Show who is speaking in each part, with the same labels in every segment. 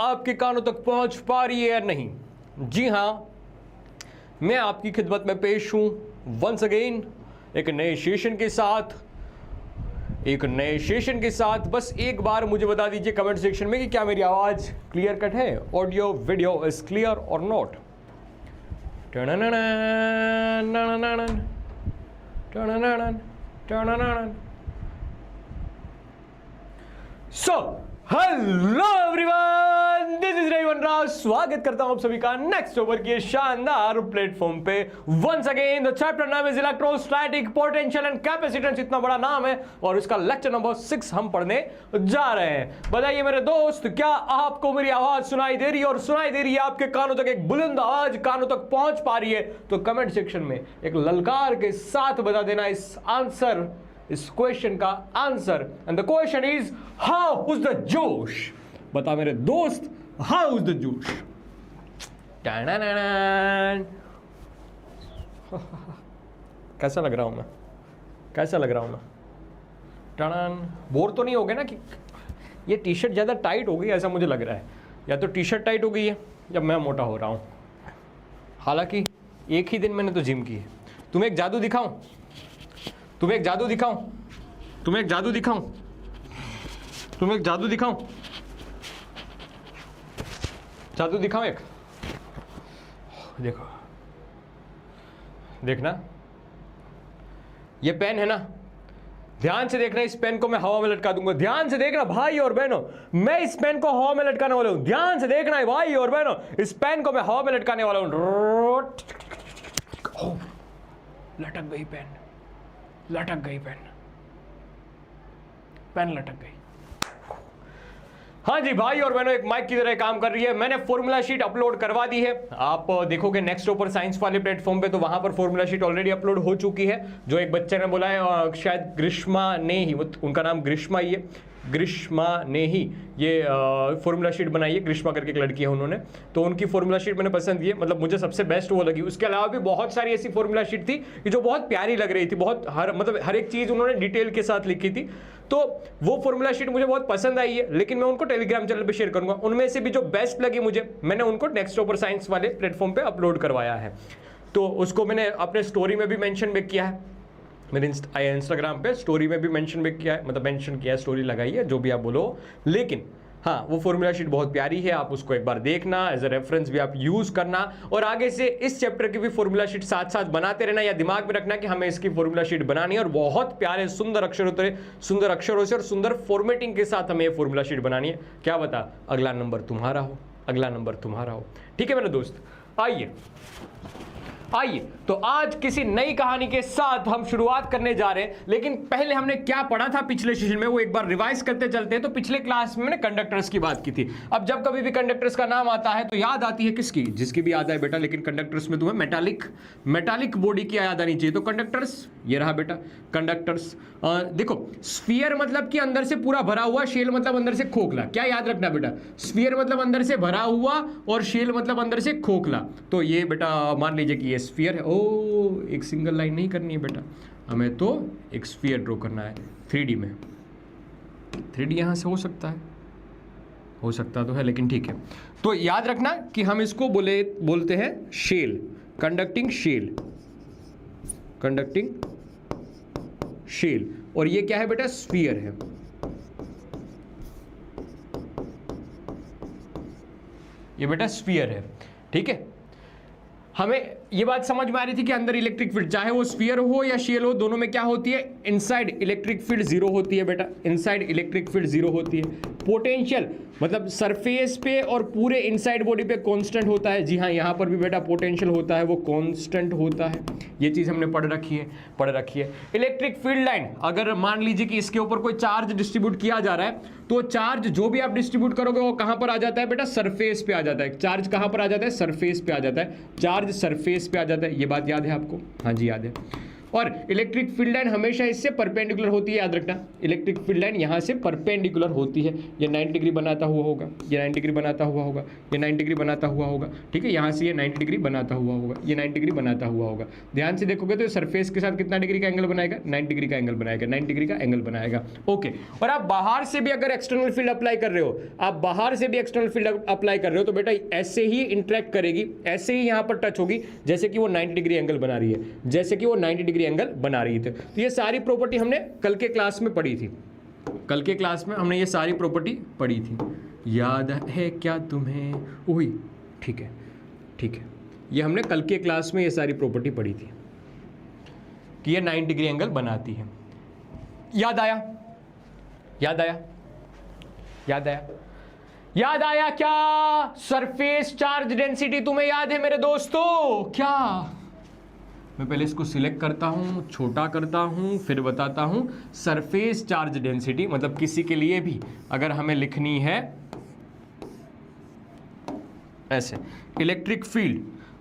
Speaker 1: आपके कानों तक पहुंच पा रही है या नहीं। जी हां, मैं आपकी खिदमत में पेश हूं वंस अगेन एक नए सेशन के साथ। बस एक बार मुझे बता दीजिए कमेंट सेक्शन में कि क्या मेरी आवाज क्लियर कट है, audio video is clear or not. So hello everyone, this is Ravivan Rao. स्वागत करता हूं आप सभी का नेक्स्ट ओवर के शानदार प्लेटफॉर्म पे वंस अगेन। द चैप्टर नाम है इलेक्ट्रोस्टैटिक पोटेंशियल एंड कैपेसिटेंस, इतना बड़ा नाम है और इसका लेक्चर नंबर 6 हम पढ़ने जा रहे हैं। बताइए मेरे दोस्त, क्या आपको मेरी आवाज सुनाई दे रही है? और सुनाई दे रही है आपके कानों तक, एक बुलंद आवाज कानों तक पहुंच पा रही है तो कमेंट सेक्शन में एक ललकार के साथ बता देना इस क्वेश्चन का answer. And the question is how is the जोश। बता मेरे दोस्त, हाउ इज द जोश। कैसा लग रहा हूं मैं? बोर तो नहीं हो गए ना कि ये टी शर्ट ज्यादा टाइट हो गई, ऐसा मुझे लग रहा है। या तो टी शर्ट टाइट हो गई है या मैं मोटा हो रहा हूं। हालांकि एक ही दिन मैंने तो जिम की है। तुम्हें एक जादू दिखाऊं? जादू दिखाऊं एक? देखो, देखना, ये पेन है ना, ध्यान से देखना। इस पेन को मैं हवा में लटका दूंगा। ध्यान से देखना भाई और बहनों, मैं इस पेन को हवा में लटकाने वाला हूं। ध्यान से देखना है भाई और बहनों, इस पेन को मैं हवा में लटकाने वाला हूं। लटक गई पेन लटक गई। हाँ जी भाई और बहनों, एक माइक की तरह काम कर रही है। मैंने फॉर्मूला शीट अपलोड करवा दी है। आप देखोगे नेक्स्ट ओवर साइंस वाले प्लेटफॉर्म पे तो वहां पर फॉर्मूला शीट ऑलरेडी अपलोड हो चुकी है। जो एक बच्चे ने बोला है, शायद ग्रीष्मा ने ही, उनका नाम ग्रीष्मा ही है, ग्रीष्मा ने ही ये फॉर्मूला शीट बनाई है। ग्रीष्मा करके एक लड़की है, उन्होंने, तो उनकी फॉर्मूला शीट मैंने पसंद की है। मतलब मुझे सबसे बेस्ट वो लगी। उसके अलावा भी बहुत सारी ऐसी फॉर्मूला शीट थी कि जो बहुत प्यारी लग रही थी। बहुत हर एक चीज़ उन्होंने डिटेल के साथ लिखी थी। तो वो फॉर्मूला शीट मुझे बहुत पसंद आई है, लेकिन मैं उनको टेलीग्राम चैनल पे शेयर करूंगा। उनमें से भी जो बेस्ट लगी मुझे, मैंने उनको नेक्स्ट ओवर साइंस वाले प्लेटफॉर्म पे अपलोड करवाया है। तो उसको मैंने अपने स्टोरी में भी मेंशन भी किया है। मेरे इंस्टाग्राम पे स्टोरी में भी मेंशन किया है, मतलब मेंशन किया है, स्टोरी लगाई है, जो भी आप बोलो। लेकिन हाँ, वो फॉर्मूला शीट बहुत प्यारी है। आप उसको एक बार देखना, एज अ रेफरेंस भी आप यूज करना। और आगे से इस चैप्टर की भी फॉर्मूला शीट साथ साथ बनाते रहना, या दिमाग में रखना कि हमें इसकी फॉर्मूला शीट बनानी है। और बहुत प्यारे सुंदर अक्षरों से और सुंदर फॉर्मेटिंग के साथ हमें ये फॉर्मूला शीट बनानी है। क्या बता, अगला नंबर तुम्हारा हो। ठीक है मेरे दोस्त, आइए तो आज किसी नई कहानी के साथ हम शुरुआत करने जा रहे हैं। लेकिन पहले हमने क्या पढ़ा था पिछले सेशन में, वो एक बार रिवाइज करते चलते हैं। तो पिछले क्लास में मैंने कंडक्टर्स की बात की थी। अब जब कभी भी कंडक्टर्स का नाम आता है तो याद आती है किसकी? जिसकी भी याद आए बेटा, लेकिन कंडक्टर्स में तुम्हें मेटालिक बॉडी की याद आनी चाहिए। तो कंडक्टर्स, ये रहा बेटा कंडक्टर्स। देखो, स्फीयर मतलब कि अंदर से पूरा भरा हुआ, शेल मतलब अंदर से खोखला। क्या याद रखना बेटा? स्फीयर मतलब अंदर से भरा हुआ और शेल मतलब अंदर से खोखला। तो ये बेटा मान लीजिए कि ये स्फीयर है। ओ, एक सिंगल लाइन नहीं करनी है बेटा, हमें तो एक स्फीयर ड्रॉ करना है 3D में। 3D यहां से हो सकता तो है, लेकिन ठीक है। तो याद रखना कि हम इसको बोलते हैं शेल, कंडक्टिंग शेल। और ये क्या है बेटा? स्फीयर है। ये बेटा स्फीयर है, ठीक है। हमें ये बात समझ में आ रही थी कि अंदर इलेक्ट्रिक फील्ड, चाहे वो स्फीयर हो या शेल हो, दोनों में क्या होती है? इनसाइड इलेक्ट्रिक फील्ड 0 होती है बेटा। इनसाइड इलेक्ट्रिक फील्ड 0 होती है। पोटेंशियल मतलब सरफेस पे और पूरे इनसाइड बॉडी पे कांस्टेंट होता है। जी हाँ, यहाँ पर भी बेटा पोटेंशियल होता है, वो कांस्टेंट होता है। ये चीज़ हमने पढ़ रखी है। इलेक्ट्रिक फील्ड लाइन, अगर मान लीजिए कि इसके ऊपर कोई चार्ज डिस्ट्रीब्यूट किया जा रहा है, तो चार्ज जो भी आप डिस्ट्रीब्यूट करोगे वो कहाँ पर आ जाता है बेटा? सरफेस पे आ जाता है। चार्ज कहाँ पर आ जाता है? सरफेस पे आ जाता है। चार्ज सरफेस पे आ जाता है। ये बात याद है आपको? हाँ जी, याद है। और इलेक्ट्रिक फील्ड लाइन हमेशा इससे परपेंडिकुलर होती है, याद रखना। इलेक्ट्रिक फील्ड लाइन यहाँ से परपेंडिकुलर होती है। ये 90 डिग्री बनाता हुआ होगा, ये 90 डिग्री बनाता हुआ होगा, ये 90 डिग्री बनाता हुआ होगा, ठीक है। यहाँ से ये 90 डिग्री बनाता हुआ होगा, ये 90 डिग्री बनाता हुआ होगा। ध्यान से देखोगे तो सरफेस के साथ कितना डिग्री का एंगल बनाएगा, 90 डिग्री का एंगल बनाएगा, 90 डिग्री का एंगल बनाएगा। ओके, और आप बाहर से भी अगर एक्सटर्नल फील्ड अप्लाई कर रहे हो, आप बाहर से भी एक्सटर्नल फील्ड अप्लाई कर रहे हो तो बेटा ऐसे ही इंटरेक्ट करेगी, ऐसे ही यहाँ पर टच होगी जैसे कि वो 90 डिग्री एंगल बना रही है, जैसे कि वो 90 डिग्री एंगल बना रही थी। तो ये सारी प्रॉपर्टी हमने कल के क्लास में पढ़ी थी, कल के क्लास में हमने ये सारी प्रॉपर्टी पढ़ी थी, याद है क्या तुम्हें? वही, ठीक है, ठीक है, ये हमने कल के क्लास में ये सारी प्रॉपर्टी पढ़ी थी कि ये 90 डिग्री एंगल बनाती है। याद आया? याद आया? याद आया? याद आया क्या? सरफेस चार्ज डेंसिटी तुम्हें याद है मेरे दोस्तों? क्या? मैं पहले इसको सिलेक्ट करता हूं, छोटा करता हूं, फिर बताता हूं। सरफेस चार्ज डेंसिटी मतलब किसी के लिए भी अगर हमें लिखनी है ऐसे, इलेक्ट्रिक फील्ड,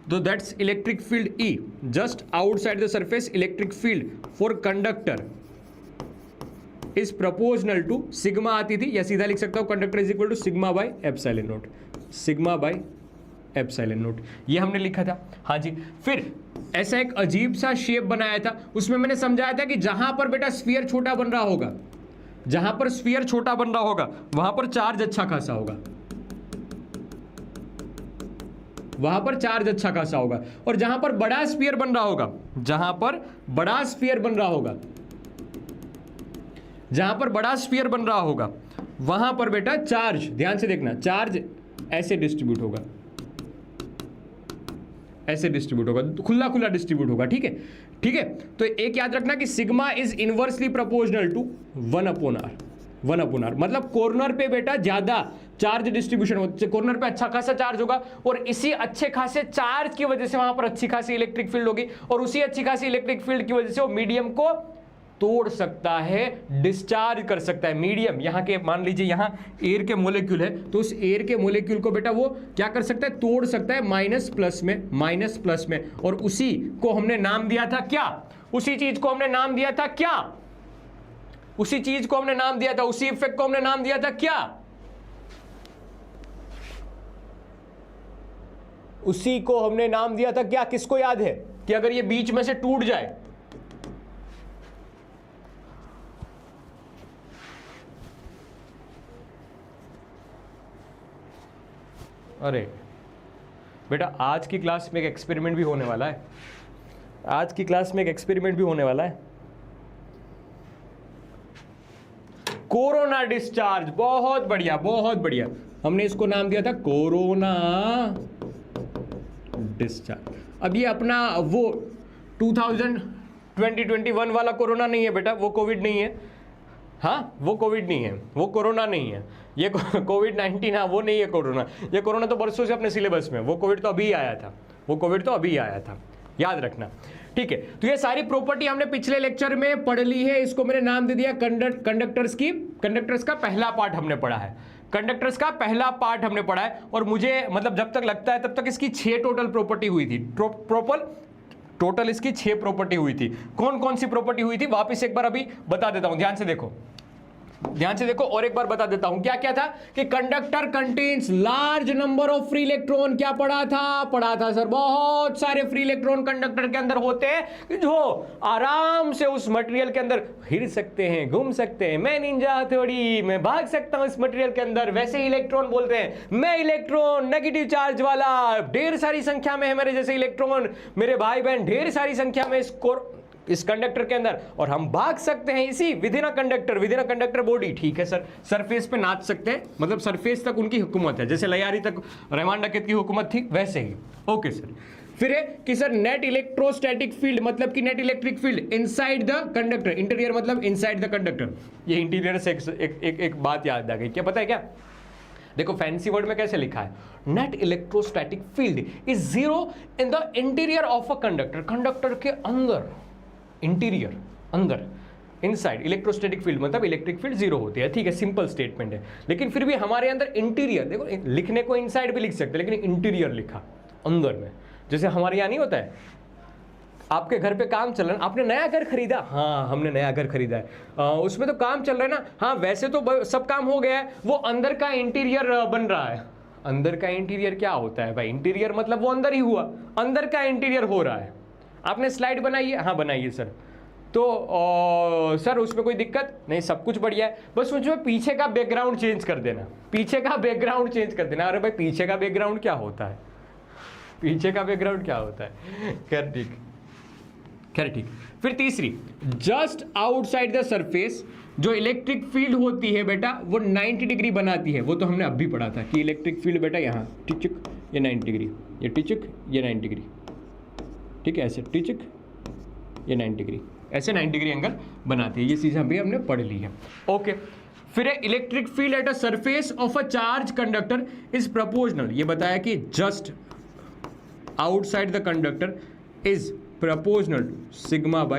Speaker 1: तो that's electric field E just outside the surface, electric field for conductor is proportional to sigma आती थी, या सीधा लिख सकता हूं conductor is equal to sigma by epsilon naught, sigma by epsilon naught, ये हमने लिखा था। हाँ जी, फिर ऐसा एक अजीब सा शेप बनाया था, उसमें मैंने समझाया था कि जहां पर बेटा स्फीयर छोटा बन रहा होगा, जहां पर स्फीयर छोटा बन रहा होगा वहां पर चार्ज अच्छा खासा होगा, वहां पर चार्ज अच्छा खासा होगा, और जहां पर बड़ा स्फीयर बन रहा होगा, जहां पर बड़ा स्फीयर बन रहा होगा, जहां पर बड़ा स्फीयर बन रहा होगा वहां पर बेटा चार्ज, ध्यान से देखना, चार्ज ऐसे डिस्ट्रीब्यूट होगा, ऐसे डिस्ट्रीब्यूट होगा, खुला खुला डिस्ट्रीब्यूट होगा, ठीक है, ठीक है। तो एक याद रखना कि sigma is inversely proportional to 1/r, 1/r मतलब कॉर्नर पे बेटा ज्यादा चार्ज डिस्ट्रीब्यूशन होता, कॉर्नर पे अच्छा खासा चार्ज होगा, और इसी अच्छे खासे चार्ज की वजह से वहां पर अच्छी खासी इलेक्ट्रिक फील्ड होगी, और उसी अच्छी खासी इलेक्ट्रिक फील्ड की वजह से वो मीडियम को तोड़ सकता है, डिस्चार्ज कर सकता है। मीडियम यहाँ के, मान लीजिए यहाँ एयर के मोलेक्यूल है, तो उस एयर के मोलेक्यूल को बेटा वो क्या कर सकता है, तोड़ सकता है माइनस प्लस में, माइनस प्लस में, और उसी को हमने नाम दिया था क्या? उसी चीज को हमने नाम दिया था क्या? उसी चीज को हमने नाम दिया था, उसी इफेक्ट को हमने नाम दिया था क्या? उसी को हमने नाम दिया था क्या? किसको याद है कि अगर ये बीच में से टूट जाए, अरे बेटा आज की क्लास में एक एक्सपेरिमेंट भी होने वाला है, आज की क्लास में एक एक्सपेरिमेंट भी होने वाला है, कोरोना डिस्चार्ज। बहुत बढ़िया, बहुत बढ़िया, हमने इसको नाम दिया था कोरोना डिस्चार्ज। अब ये अपना वो 2021 वाला कोरोना नहीं है बेटा, वो कोविड नहीं है, हाँ वो कोविड नहीं है, वो कोरोना नहीं है, ये कोविड-19, हाँ वो नहीं है कोरोना, ये कोरोना तो बरसों से अपने सिलेबस में, वो कोविड तो अभी आया था, वो कोविड तो अभी आया था, याद रखना, ठीक है। तो ये सारी प्रॉपर्टी हमने पिछले लेक्चर में पढ़ ली है, इसको मैंने नाम दे दिया कंडक्टर्स की, कंडक्टर्स का पहला पार्ट हमने पढ़ा है, कंडक्टर्स का पहला पार्ट हमने पढ़ा है, और मुझे मतलब जब तक लगता है तब तक इसकी 6 टोटल प्रॉपर्टी हुई थी, टोटल इसकी 6 प्रॉपर्टी हुई थी। कौन कौन सी प्रॉपर्टी हुई थी वापस एक बार अभी बता देता हूं, ध्यान से देखो, ध्यान से देखो, और एक बार बता देता हूं क्या क्या था कि conductor contains large number of free electron. क्या पढ़ा था सर, बहुत सारे फ्री इलेक्ट्रॉन कंडक्टर के अंदर होते हैं जो आराम से उस मटेरियल के अंदर हिल सकते हैं, घूम सकते हैं। मैं निंजा हथौड़ी, मैं भाग सकता हूं इस मटेरियल के अंदर, वैसे ही इलेक्ट्रॉन बोलते हैं। मैं इलेक्ट्रॉन नेगेटिव चार्ज वाला, ढेर सारी संख्या में है मेरे जैसे इलेक्ट्रॉन, मेरे भाई बहन ढेर सारी संख्या में इस कंडक्टर के अंदर, और हम भाग सकते हैं इसी with in a conductor body. ठीक है सर, सरफेस पे नाच सकते हैं, मतलब सरफेस तक उनकी हुकूमत है, जैसे लयारी तक रहमान डकैत की हुकूमत थी वैसे ही। ओके सर, फिर है कि सर नेट इलेक्ट्रोस्टैटिक फील्ड मतलब कि net electric field inside the conductor, interior मतलब इनसाइड द कंडक्टर। ये इंटीरियर से एक बात याद आ गई, क्या पता है क्या? देखो फैंसी वर्ड में कैसे लिखा है, net electrostatic field is zero in the interior of a conductor, conductor के अंदर, इंटीरियर अंदर, इनसाइड इलेक्ट्रोस्टैटिक फील्ड मतलब इलेक्ट्रिक फील्ड जीरो होती है। ठीक है, सिंपल स्टेटमेंट है, लेकिन फिर भी हमारे अंदर इंटीरियर, देखो लिखने को इनसाइड भी लिख सकते हैं, लेकिन इंटीरियर लिखा अंदर में, जैसे हमारे यहाँ नहीं होता है आपके घर पे काम चल रहा है, आपने नया घर खरीदा, हाँ हमने नया घर खरीदा है, उसमें तो काम चल रहा है ना, हाँ वैसे तो सब काम हो गया है, वो अंदर का इंटीरियर बन रहा है। अंदर का इंटीरियर क्या होता है भाई? इंटीरियर मतलब वो अंदर ही हुआ, अंदर का इंटीरियर हो रहा है। आपने स्लाइड बनाई है, हाँ बनाइए सर, तो सर उसमें कोई दिक्कत नहीं, सब कुछ बढ़िया है, बस उसमें पीछे का बैकग्राउंड चेंज कर देना, पीछे का बैकग्राउंड चेंज कर देना। अरे भाई पीछे का बैकग्राउंड क्या होता है? पीछे का बैकग्राउंड क्या होता है? खैर ठीक, खैर ठीक। फिर तीसरी, जस्ट आउटसाइड द सरफेस जो इलेक्ट्रिक फील्ड होती है बेटा वो 90 डिग्री बनाती है। वो तो हमने अभी पढ़ा था कि इलेक्ट्रिक फील्ड बेटा यहाँ टिचक, ये 90 डिग्री, ये टिचक, ये 90 डिग्री, ठीक है, ऐसे टिचक, ये 90 डिग्री, ऐसे 90 डिग्री एंगल बनाती है। ये चीज़ अभी हमने पढ़ ली है। ओके, फिर electric field at a surface of a charge conductor is proportional. ये बताया कि just outside the conductor is proportional to sigma by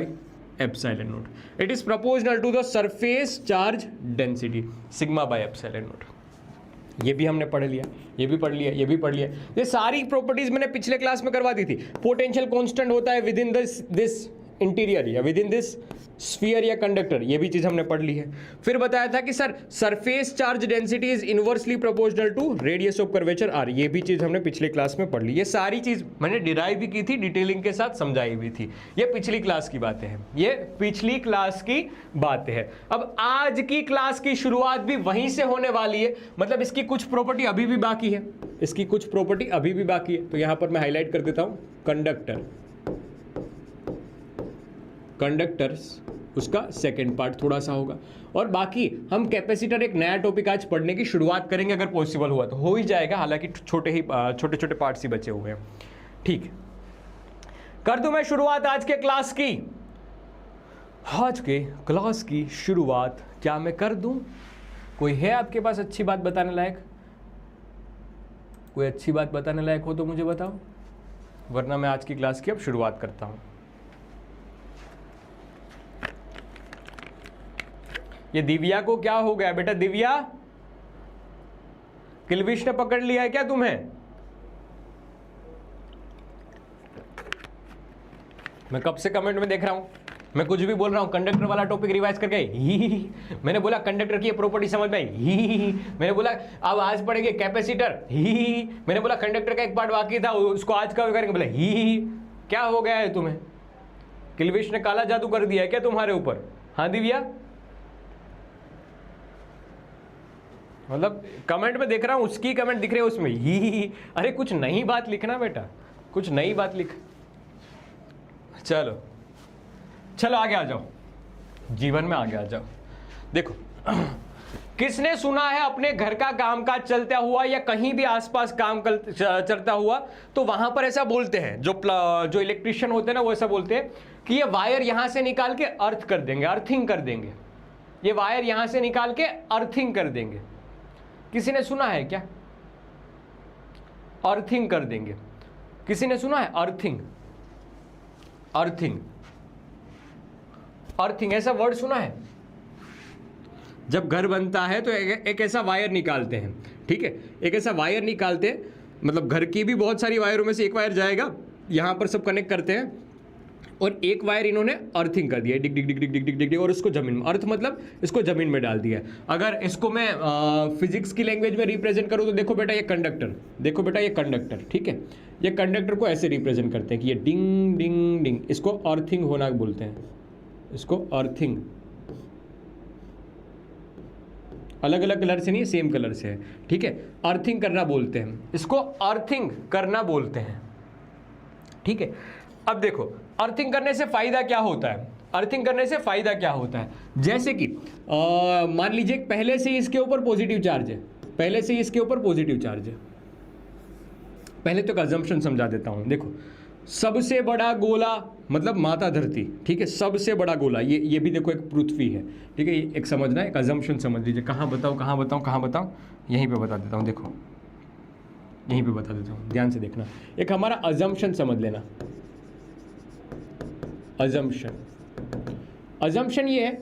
Speaker 1: epsilon naught. It is proportional to the surface charge density sigma by epsilon naught. ये भी हमने पढ़ लिया, ये भी पढ़ लिया, ये भी पढ़ लिया। ये सारी प्रॉपर्टीज मैंने पिछले क्लास में करवा दी थी। पोटेंशियल कांस्टेंट होता है विद इन दिस इंटीरियर या विद इन दिस स्फीयर या कंडक्टर, ये भी चीज हमने पढ़ ली है। फिर बताया था कि sir surface charge density is inversely proportional to radius of curvature r, ये भी चीज हमने पिछली क्लास में पढ़ ली। ये सारी चीज मैंने डिराइव भी की थी, डिटेलिंग के साथ समझाई भी थी। ये पिछली क्लास की बातें हैं, ये पिछली क्लास की बातें हैं। अब आज की क्लास की शुरुआत भी वहीं से होने वाली है, मतलब इसकी कुछ प्रॉपर्टी अभी भी बाकी है, इसकी कुछ प्रॉपर्टी अभी भी बाकी है। तो यहां पर मैं हाईलाइट कर देता हूं, कंडक्टर, कंडक्टर्स, उसका सेकंड पार्ट थोड़ा सा होगा, और बाकी हम कैपेसिटर एक नया टॉपिक आज पढ़ने की शुरुआत करेंगे, अगर पॉसिबल हुआ तो हो ही जाएगा, हालांकि छोटे छोटे पार्ट्स ही बचे हुए हैं। ठीक, कर दूं मैं शुरुआत आज के क्लास की? आज के क्लास की शुरुआत क्या मैं कर दूं? कोई है आपके पास अच्छी बात बताने लायक? कोई अच्छी बात बताने लायक हो तो मुझे बताओ, वरना मैं आज की क्लास की अब शुरुआत करता हूं। ये दिव्या को क्या हो गया बेटा? दिव्या, किल्विश ने पकड़ लिया है क्या तुम्हें? मैं कब से कमेंट में देख रहा हूं, मैं कुछ भी बोल रहा हूं, कंडक्टर वाला टॉपिक रिवाइज करके ही मैंने बोला कंडक्टर की प्रॉपर्टी समझ में ही, मैंने बोला अब आज पढ़ेंगे कैपेसिटर ही, मैंने बोला कंडक्टर का एक पार्ट बाकी था उसको आज का करेंगे, बोला ही। क्या हो गया है तुम्हें? किल्विश ने काला जादू कर दिया है क्या तुम्हारे ऊपर? हाँ दिव्या, मतलब कमेंट में देख रहा हूं, उसकी कमेंट दिख रही है उसमें ही। अरे कुछ नई बात लिखना बेटा, कुछ नई बात लिख। चलो चलो आगे आ जाओ, जीवन में आगे आ जाओ। देखो, किसने सुना है अपने घर का काम काज चलता हुआ या कहीं भी आसपास काम चलता हुआ तो वहां पर ऐसा बोलते हैं, जो इलेक्ट्रिशियन होते हैं ना वो ऐसा बोलते हैं कि ये वायर यहां से निकाल के अर्थ कर देंगे, अर्थिंग कर देंगे, ये वायर यहां से निकाल के अर्थिंग कर देंगे। किसी ने सुना है क्या? अर्थिंग कर देंगे, किसी ने सुना है? अर्थिंग, अर्थिंग, अर्थिंग ऐसा वर्ड सुना है? जब घर बनता है तो एक ऐसा वायर निकालते हैं, ठीक है, एक ऐसा वायर निकालते हैं, मतलब घर की भी बहुत सारी वायरों में से एक वायर जाएगा, यहां पर सब कनेक्ट करते हैं, और एक वायर इन्होंने अर्थिंग कर दिया, डिग डिग डिग डिग डिग डिग डिग, और उसको जमीन में, अर्थ मतलब इसको जमीन में डाल दिया। अगर इसको मैं फिजिक्स की लैंग्वेज में रिप्रेजेंट करूँ तो देखो बेटा ये कंडक्टर, देखो बेटा ये कंडक्टर, ठीक है, ये कंडक्टर को ऐसे रिप्रेजेंट करते हैं कि ये डिंग डिंग डिंग, इसको अर्थिंग होना बोलते हैं, इसको अर्थिंग। अलग अलग कलर से नहीं, सेम कलर से है, ठीक है, अर्थिंग करना बोलते हैं, इसको अर्थिंग करना बोलते हैं, ठीक है। अब देखो अर्थिंग करने से फायदा क्या होता है? अर्थिंग करने से फायदा क्या होता है? जैसे कि मान लीजिए पहले से ही इसके ऊपर पॉजिटिव चार्ज है, पहले से ही इसके ऊपर पॉजिटिव चार्ज है। पहले तो अजम्पशन समझा देता हूं, देखो सबसे बड़ा गोला मतलब माता धरती, ठीक है, सबसे बड़ा गोला ये भी देखो एक पृथ्वी है, ठीक है, एक समझना, एक अजम्पशन समझ लीजिए। कहाँ बताऊँ कहाँ बताऊँ कहाँ बताऊँ? यहीं पे बता देता हूँ, देखो यहीं पे बता देता हूँ, ध्यान से देखना। एक हमारा अजम्पशन समझ लेना, अजम्पशन, अजम्पशन ये है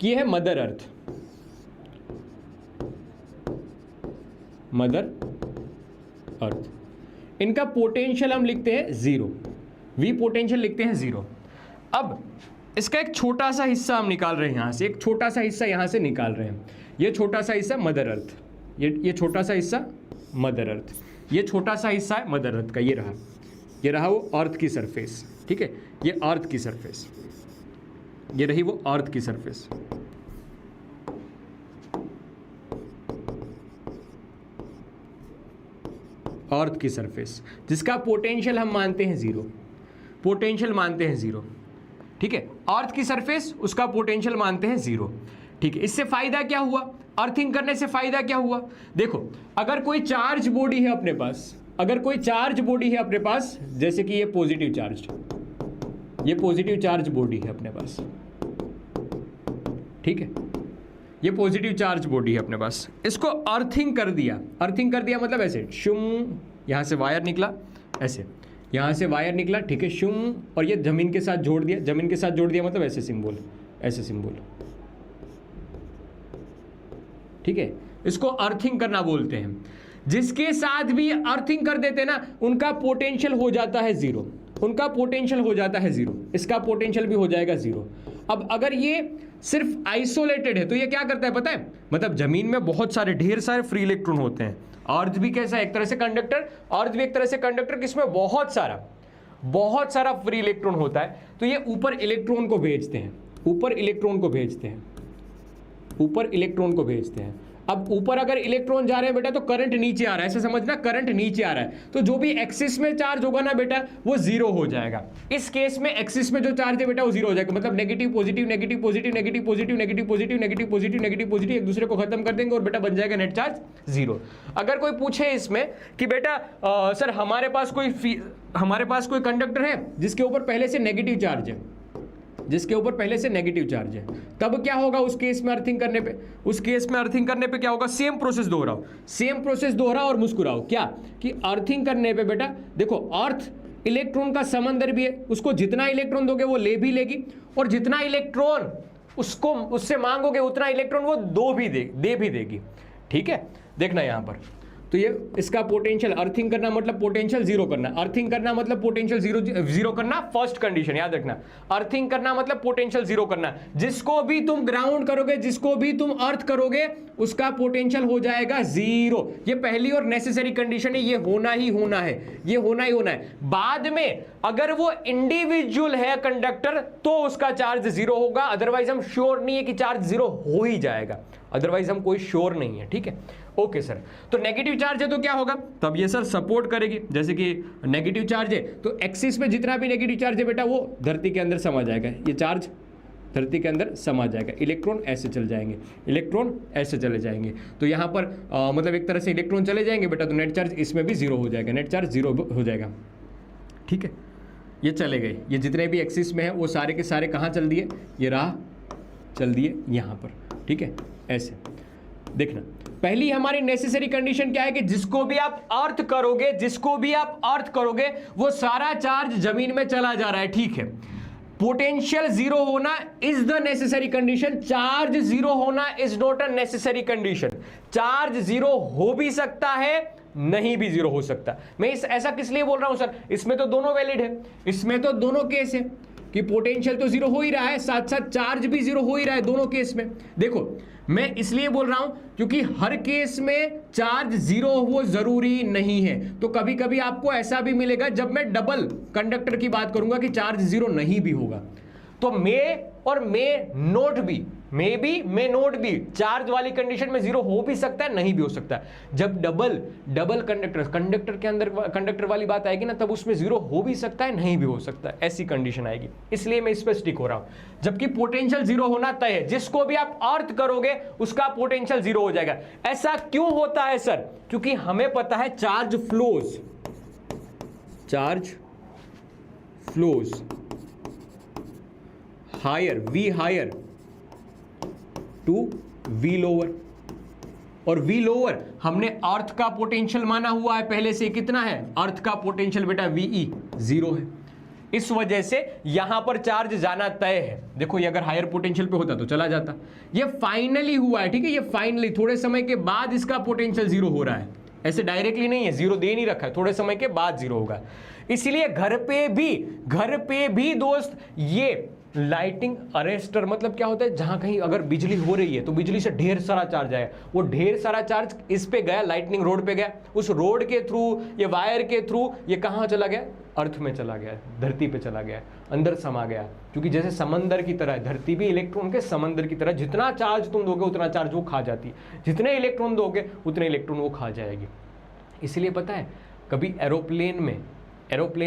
Speaker 1: कि ये है मदर अर्थ, मदर अर्थ, इनका पोटेंशियल हम लिखते हैं जीरो, वी पोटेंशियल लिखते हैं जीरो, अब इसका एक छोटा सा हिस्सा हम निकाल रहे हैं यहाँ से, एक छोटा सा हिस्सा यहाँ से निकाल रहे हैं। ये छोटा सा हिस्सा मदर अर्थ, ये छोटा सा हिस्सा मदर अर्थ, ये छोटा सा हिस्सा है मदर अर्थ का, ये रहा वो अर्थ की सरफेस, ठीक है, ये अर्थ की सरफेस, ये रही वो अर्थ की सरफेस। अर्थ की सरफेस जिसका पोटेंशियल हम मानते हैं जीरो, पोटेंशियल मानते हैं जीरो, ठीक है। अर्थ की सरफेस, उसका पोटेंशियल मानते हैं जीरो, ठीक है। इससे फायदा क्या हुआ, अर्थिंग करने से फायदा क्या हुआ? देखो, अगर कोई चार्ज बॉडी है अपने पास, अगर कोई चार्ज बॉडी है अपने पास, जैसे कि ये पॉजिटिव चार्ज, ये पॉजिटिव चार्ज बॉडी है अपने पास, ठीक है, ये पॉजिटिव चार्ज बॉडी है अपने पास, इसको अर्थिंग कर दिया, अर्थिंग कर दिया मतलब ऐसे शुम, यहां से वायर निकला, ऐसे यहां से वायर निकला, ठीक है, शुम, और ये जमीन के साथ जोड़ दिया, जमीन के साथ जोड़ दिया मतलब ऐसे सिंबल, ऐसे सिंबल, ठीक है, इसको अर्थिंग करना बोलते हैं। जिसके साथ भी अर्थिंग कर देते ना, उनका पोटेंशियल हो जाता है जीरो, उनका पोटेंशियल हो जाता है जीरो, इसका पोटेंशियल भी हो जाएगा जीरो। अब अगर ये सिर्फ आइसोलेटेड है तो ये क्या करता है पता है, मतलब जमीन में बहुत सारे ढेर सारे फ्री इलेक्ट्रॉन होते हैं, अर्थ भी कैसा है, एक तरह से कंडक्टर, अर्थ भी एक तरह से कंडक्टर, किसमें बहुत सारा फ्री इलेक्ट्रॉन होता है, तो ये ऊपर इलेक्ट्रॉन को भेजते हैं, ऊपर इलेक्ट्रॉन को भेजते हैं, ऊपर इलेक्ट्रॉन को भेजते हैं। अब ऊपर अगर इलेक्ट्रॉन जा रहे हैं बेटा तो करंट नीचे आ रहा है, ऐसे समझना, करंट नीचे आ रहा है, तो जो भी एक्सिस में चार्ज होगा ना बेटा वो जीरो हो जाएगा। इस केस में एक्सिस में जो चार्ज है बेटा वो जीरो हो जाएगा, मतलब negative positive negative positive negative positive negative positive negative positive negative positive एक दूसरे को खत्म कर देंगे और बेटा बन जाएगा नेट चार्ज जीरो। अगर कोई पूछे इसमें कि बेटा सर हमारे पास कोई कंडक्टर है जिसके ऊपर पहले से नेगेटिव चार्ज है, जिसके ऊपर पहले से नेगेटिव चार्ज है, तब क्या होगा उस केस में अर्थिंग करने पे, उस केस में अर्थिंग करने पे क्या होगा, सेम प्रोसेस दोहराओ, सेम प्रोसेस दोहराओ और मुस्कुराओ। क्या कि अर्थिंग करने पे बेटा देखो, अर्थ इलेक्ट्रॉन का समंदर भी है, उसको जितना इलेक्ट्रॉन दोगे वो ले भी लेगी, और जितना इलेक्ट्रॉन उसको उससे मांगोगे उतना इलेक्ट्रॉन वो दे भी देगी, ठीक है। देखना यहां पर, तो ये इसका पोटेंशियल, अर्थिंग करना मतलब पोटेंशियल जीरो करना, अर्थिंग करना मतलब पोटेंशियल जीरो करना, फर्स्ट कंडीशन याद रखना, अर्थिंग करना मतलब पोटेंशियल जीरो करना। जिसको भी तुम ग्राउंड करोगे, जिसको भी तुम अर्थ करोगे, उसका पोटेंशियल हो जाएगा जीरो। ये पहली और नेसेसरी कंडीशन है, ये होना ही होना है, ये होना ही होना है। बाद में अगर वो इंडिविजुअल है कंडक्टर तो उसका चार्ज जीरो होगा, अदरवाइज हम श्योर नहीं है कि चार्ज जीरो हो ही जाएगा, अदरवाइज हम कोई श्योर नहीं है, ठीक है। ओके सर, तो नेगेटिव चार्ज है तो क्या होगा, तब ये सर सपोर्ट करेगी, जैसे कि नेगेटिव चार्ज है तो एक्सिस में जितना भी नेगेटिव चार्ज है बेटा वो धरती के अंदर समा जाएगा, ये चार्ज धरती के अंदर समा जाएगा, इलेक्ट्रॉन ऐसे चल जाएंगे, इलेक्ट्रॉन ऐसे चले जाएंगे, तो यहाँ पर मतलब एक तरह से इलेक्ट्रॉन चले जाएंगे बेटा, तो नेट चार्ज इसमें भी जीरो हो जाएगा, नेट चार्ज जीरो हो जाएगा, ठीक है। ये चले गए, ये जितने भी एक्सिस में है वो सारे के सारे कहाँ चल दिए, ये राह चल दिए यहाँ पर, ठीक है। ऐसे देखना, पहली हमारी नेसेसरी कंडीशन क्या है कि जिसको भी आप अर्थ करोगे, जिसको भी आप अर्थ करोगे वो सारा चार्ज जमीन में चला जा रहा है, ठीक है। पोटेंशियल जीरो होना is the necessary condition, charge zero होना is not a necessary condition. Charge zero हो भी सकता है, नहीं भी जीरो हो सकता। मैं ऐसा किस लिए बोल रहा हूं सर, इसमें तो दोनों वैलिड है, इसमें तो दोनों केस है कि पोटेंशियल तो जीरो हो ही रहा है, साथ साथ चार्ज भी जीरो हो ही रहा है दोनों केस में। देखो मैं इसलिए बोल रहा हूं क्योंकि हर केस में चार्ज जीरो वो जरूरी नहीं है, तो कभी कभी आपको ऐसा भी मिलेगा जब मैं डबल कंडक्टर की बात करूंगा कि चार्ज जीरो नहीं भी होगा, तो may or may not be, may be may not be, charge वाली कंडीशन में जीरो हो भी सकता है, नहीं भी हो सकता है। जब डबल कंडक्टर के अंदर कंडक्टर वाली बात आएगी ना, तब उसमें जीरो हो भी सकता है, नहीं भी हो सकता है, ऐसी कंडीशन आएगी, इसलिए मैं इस पर स्टिक हो रहा हूं। जबकि पोटेंशियल जीरो होना तय है, जिसको भी आप अर्थ करोगे उसका पोटेंशियल जीरो हो जाएगा। ऐसा क्यों होता है सर, क्योंकि हमें पता है charge flows higher, V higher to V lower, और वी लोअर हमने अर्थ का पोटेंशियल माना हुआ है पहले से, कितना है अर्थ का पोटेंशियल बेटा, वीई जीरो है, इस वजह से यहां पर चार्ज जाना तय है। देखो ये अगर हायर पोटेंशियल पे होता तो चला जाता, ये फाइनली हुआ है, ठीक है, ये फाइनली थोड़े समय के बाद इसका पोटेंशियल जीरो हो रहा है, ऐसे डायरेक्टली नहीं है, जीरो दे नहीं रखा है, थोड़े समय के बाद जीरो होगा। इसीलिए घर पे भी दोस्त ये लाइटिंग अरेस्टर मतलब क्या होता है, जहां कहीं अगर बिजली हो रही है तो बिजली से ढेर सारा चार्ज आया, वो ढेर सारा चार्ज इस पे गया, लाइटनिंग रोड पे गया, उस रोड के थ्रू ये वायर के थ्रू ये कहां चला गया, अर्थ में चला गया, धरती पे चला गया, अंदर समा गया। क्योंकि जैसे समंदर की तरह धरती भी इलेक्ट्रॉन के समंदर की तरह, जितना चार्ज तुम दोगे उतना चार्ज वो खा जाती है, जितने इलेक्ट्रॉन दोगे उतने इलेक्ट्रॉन वो खा जाएगी। इसलिए पता है कभी एरोप्लेन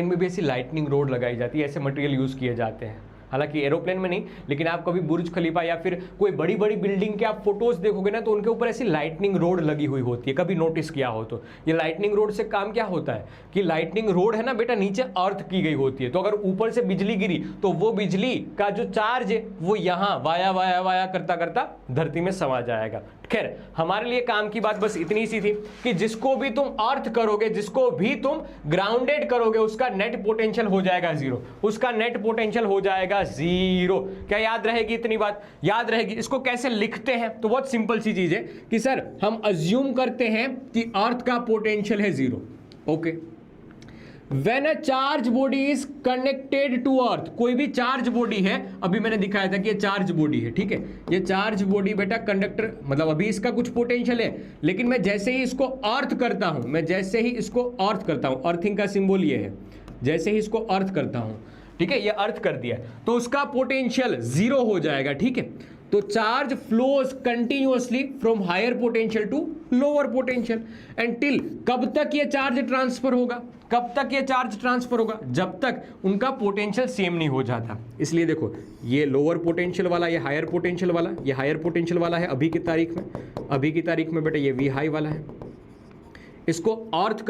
Speaker 1: में भी ऐसी लाइटनिंग रोड लगाई जाती है, ऐसे मटेरियल यूज किए जाते हैं। हालांकि एरोप्लेन में नहीं, लेकिन आप कभी बुर्ज खलीफा या फिर कोई बड़ी बड़ी बिल्डिंग के आप फोटोज देखोगे ना, तो उनके ऊपर ऐसी लाइटनिंग रोड लगी हुई होती है, कभी नोटिस किया हो तो। ये लाइटनिंग रोड से काम क्या होता है कि लाइटनिंग रोड है ना बेटा, नीचे अर्थ की गई होती है, तो अगर ऊपर से बिजली गिरी तो वो बिजली का जो चार्ज है वो यहाँ वाया वाया वाया करता करता धरती में समा जाएगा। खैर, हमारे लिए काम की बात बस इतनी सी थी कि जिसको भी तुम अर्थ करोगे, जिसको भी तुम ग्राउंडेड करोगे, उसका नेट पोटेंशियल हो जाएगा जीरो, उसका नेट पोटेंशियल हो जाएगा जीरो। क्या याद रहेगी? इतनी बात याद रहेगी। इसको कैसे लिखते हैं? तो बहुत सिंपल सी चीज है कि सर हम अज्यूम करते हैं कि अर्थ का पोटेंशियल है zero. Okay, When a charge body is connected to earth, कोई भी चार्ज बॉडी है, अभी मैंने दिखाया था कि ये चार्ज बॉडी है, ठीक है, ये चार्ज बॉडी बेटा कंडक्टर, मतलब अभी इसका कुछ पोटेंशियल है, लेकिन मैं जैसे ही इसको अर्थ करता हूं, अर्थिंग का सिंबल ये है, जैसे ही इसको अर्थ करता हूं, ठीक है, ये अर्थ कर दिया तो उसका पोटेंशियल जीरो हो जाएगा, ठीक है। तो charge flows continuously from higher potential to lower potential until, कब तक ये चार्ज ट्रांसफर होगा, कब तक ये चार्ज ट्रांसफर होगा, जब तक उनका पोटेंशियल सेम नहीं हो जाता। इसलिए देखो, ये लोअर पोटेंशियल वाला, ये हायर पोटेंशियल वाला, ये हायर पोटेंशियल वाला है अभी की तारीख में बेटा ये वी हाई वाला है। इसको अर्थ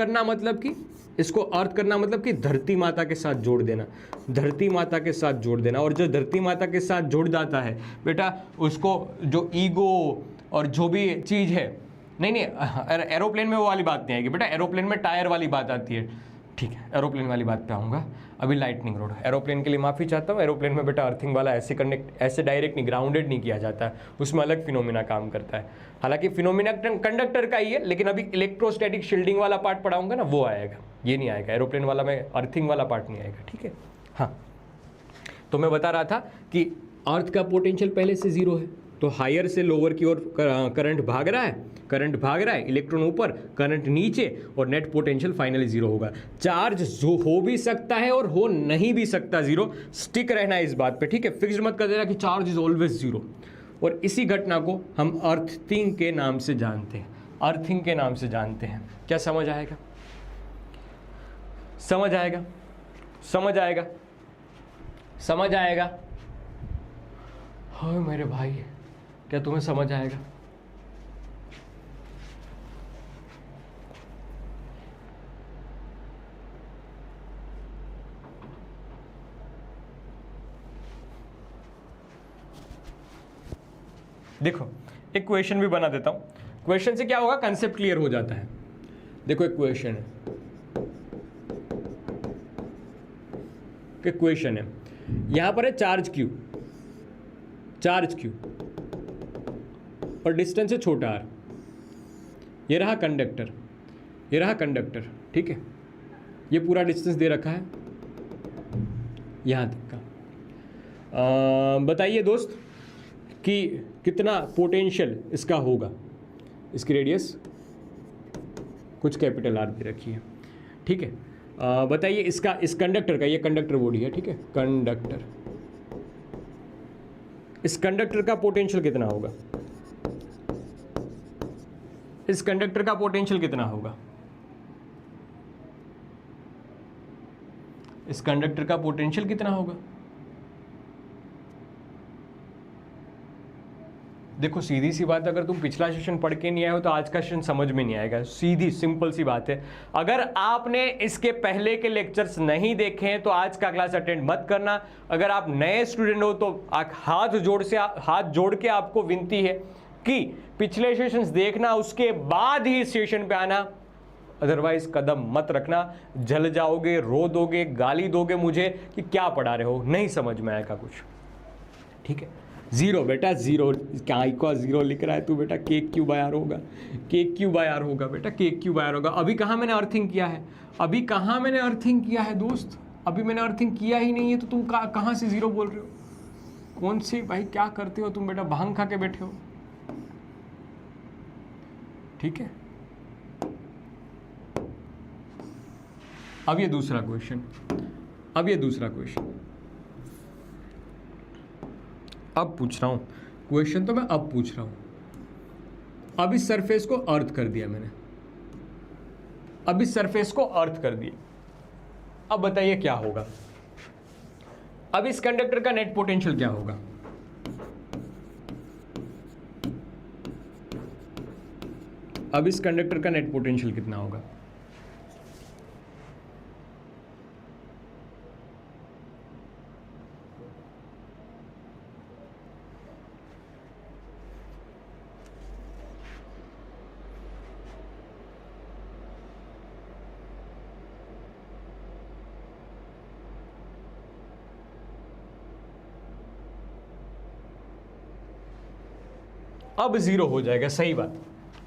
Speaker 1: करना मतलब कि धरती माता के साथ जोड़ देना, धरती माता के साथ जोड़ देना। और जो धरती माता के साथ जुड़ जाता है बेटा, उसको जो ईगो और जो भी चीज़ है, नहीं एरोप्लेन में वो वाली बात नहीं आएगी बेटा, एरोप्लेन में टायर वाली बात आती है, ठीक है, एरोप्लेन वाली बात पे आऊँगा। अभी लाइटनिंग रोड, एरोप्लेन के लिए माफ़ी चाहता हूँ, एरोप्लेन में बेटा अर्थिंग वाला ऐसे डायरेक्ट नहीं, ग्राउंडेड नहीं किया जाता, उसमें अलग फिनोमिना काम करता है। हालांकि फिनोमिना कंडक्टर का ही है, लेकिन अभी इलेक्ट्रोस्टैटिक शील्डिंग वाला पार्ट पढ़ाऊंगा ना, वो आएगा, ये नहीं आएगा, एरोप्लेन वाला में अर्थिंग वाला पार्ट नहीं आएगा, ठीक है। हाँ, तो मैं बता रहा था कि अर्थ का पोटेंशियल पहले से जीरो है, तो हायर से लोअर की ओर करंट भाग रहा है, इलेक्ट्रॉन ऊपर, करंट नीचे, और नेट पोटेंशियल फाइनली जीरो होगा। चार्ज जो हो भी सकता है और हो नहीं भी सकता जीरो, स्टिक रहना है इस बात पे, ठीक है, फिक्स्ड मत कर देना कि चार्ज इज ऑलवेज जीरो। और इसी घटना को हम अर्थिंग के नाम से जानते हैं, क्या समझ आएगा? समझ आएगा? हाँ मेरे भाई, क्या तुम्हें समझ आएगा? देखो, एक क्वेश्चन भी बना देता हूं, क्वेश्चन से क्या होगा, कंसेप्ट क्लियर हो जाता है। देखो, एक क्वेश्चन है, यहां पर है चार्ज क्यू और डिस्टेंस है छोटा r, ये रहा कंडक्टर, ठीक है, ये पूरा डिस्टेंस दे रखा है यहां तक का। बताइए दोस्त कि कितना पोटेंशियल इसका होगा। इसकी रेडियस कुछ कैपिटल R दे रखी है, ठीक है। बताइए इसका, इस कंडक्टर का, ये कंडक्टर बॉडी है, ठीक है, इस कंडक्टर का पोटेंशियल कितना होगा? इस कंडक्टर का पोटेंशियल कितना होगा? इस कंडक्टर का पोटेंशियल कितना होगा? देखो, सीधी सी बात, अगर तुम पिछला सेशन पढ़ के नहीं आए हो तो आज का सेशन समझ में नहीं आएगा। सीधी सिंपल सी बात है, अगर आपने इसके पहले के लेक्चर्स नहीं देखे हैं तो आज का क्लास अटेंड मत करना। अगर आप नए स्टूडेंट हो तो हाथ जोड़ के आपको विनती है कि पिछले सेशंस देखना, उसके बाद ही सेशन पे आना, अदरवाइज कदम मत रखना, जल जाओगे, रो दोगे, गाली दोगे मुझे कि क्या पढ़ा रहे हो, नहीं समझ में आएगा कुछ, ठीक है। जीरो बेटा जीरो, क्या का जीरो लिख रहा है तू बेटा, के क्यू बाय आर होगा, के क्यू बाय आर होगा बेटा, के क्यू बाय आर होगा। अभी कहाँ मैंने अर्थिंग किया है, अभी कहाँ मैंने अर्थिंग किया है दोस्त, अभी मैंने अर्थिंग किया ही नहीं है, तो तुम कहाँ से जीरो बोल रहे हो? कौन सी भाई क्या करते हो तुम बेटा, भांग खा के बैठे हो? ठीक है, अब ये दूसरा क्वेश्चन, अब ये दूसरा क्वेश्चन, अब पूछ रहा हूं क्वेश्चन, तो मैं अब पूछ रहा हूं। अब इस सरफेस को अर्थ कर दिया मैंने, अब इस सरफेस को अर्थ कर दिया, अब बताइए क्या होगा? अब इस कंडक्टर का नेट पोटेंशियल क्या होगा? अब इस कंडक्टर का नेट पोटेंशियल कितना होगा? अब जीरो हो जाएगा, सही बात।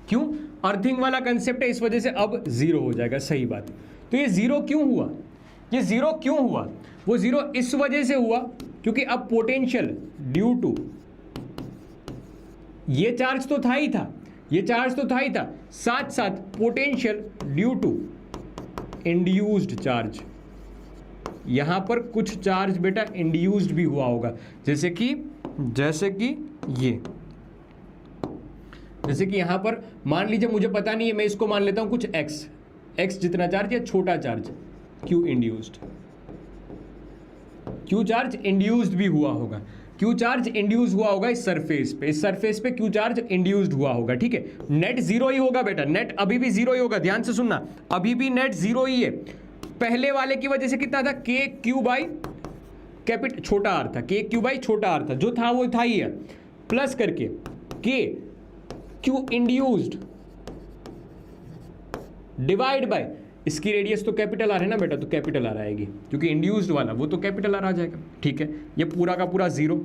Speaker 1: क्यों? अर्थिंग वाला कंसेप्ट है, इस वजह से अब जीरो हो जाएगा, सही बात। तो ये जीरो क्यों हुआ? ये जीरो क्यों हुआ? वो जीरो इस वजह से हुआ क्योंकि अब पोटेंशियल ड्यू टू, ये चार्ज तो था ही था, ये चार्ज तो था ही था, साथ साथ potential due to induced charge, यहां पर कुछ चार्ज बेटा इंड्यूस्ड भी हुआ होगा, जैसे कि ये, जैसे कि यहां पर मान लीजिए, मुझे पता नहीं है, मैं इसको मान लेता हूं कुछ x जितना चार्ज या छोटा charge, Q induced, Q charge induced भी हुआ होगा, Q चार्ज इंड्यूस हुआ होगा इस सरफेस पे, इस सरफेस पे Q चार्ज इंड्यूस्ड हुआ होगा, ठीक है। नेट जीरो ही होगा बेटा, नेट अभी भी जीरो ही होगा, ध्यान से सुनना, अभी भी नेट जीरो ही है। पहले वाले की वजह से कितना था, के क्यू बाई कैपिटल छोटा आर था, के क्यू बाई छोटा आर था, जो था वो था ही है, प्लस करके के क्यू इंड्यूस्ड डिवाइड बाय, इसकी रेडियस तो कैपिटल आर है ना बेटा, तो कैपिटल आर आएगी, क्योंकि इंड्यूस्ड वाला वो तो कैपिटल आर आ जाएगा, ठीक है। ये पूरा का पूरा जीरो,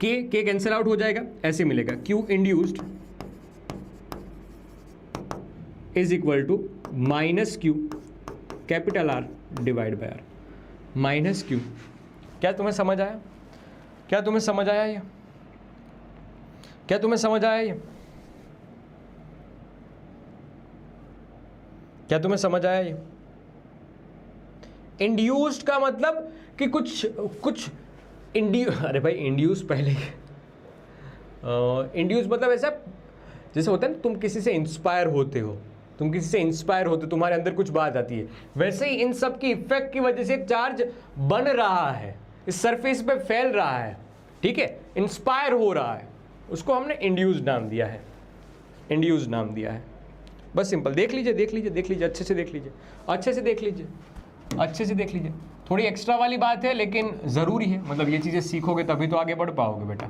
Speaker 1: के कैंसिल आउट हो जाएगा, ऐसे मिलेगा q induced is equal to minus q capital R divide by r, minus q. क्या तुम्हें समझ आया? क्या तुम्हें समझ आया ये? क्या तुम्हें समझ आया ये? क्या तुम्हें समझ आया ये? इंड्यूस्ड का मतलब कि कुछ अरे भाई इंड्यूस पहले, इंड्यूस मतलब ऐसा जैसे होता है ना, तुम किसी से इंस्पायर होते हो, तुम्हारे अंदर कुछ बात आती है, वैसे ही इन सब की इफेक्ट की वजह से चार्ज बन रहा है, इस सरफेस पे फैल रहा है, ठीक है, इंस्पायर हो रहा है, उसको हमने इंड्यूस्ड नाम दिया है, इंड्यूस्ड नाम दिया है। बस सिंपल, देख लीजिए अच्छे से देख लीजिए, थोड़ी एक्स्ट्रा वाली बात है लेकिन ज़रूरी है, मतलब ये चीज़ें सीखोगे तभी तो आगे बढ़ पाओगे बेटा।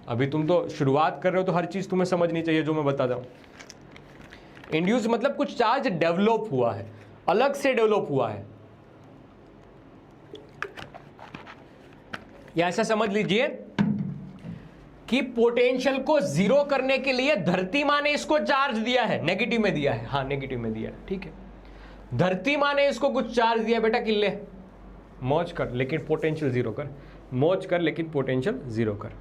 Speaker 1: अभी तुम तो शुरुआत कर रहे हो, तो हर चीज़ तुम्हें समझनी चाहिए जो मैं बता रहा हूँ। इंड्यूस मतलब कुछ चार्ज डेवलप हुआ है, अलग से डेवलप हुआ है, या ऐसा समझ लीजिए कि पोटेंशियल को जीरो करने के लिए धरती माँ ने इसको चार्ज दिया है, नेगेटिव में दिया है, हाँ नेगेटिव में दिया है, ठीक है। धरती माँ ने इसको कुछ चार्ज दिया बेटा, कि ले मौज कर लेकिन पोटेंशियल जीरो कर, मौज कर लेकिन पोटेंशियल जीरो कर,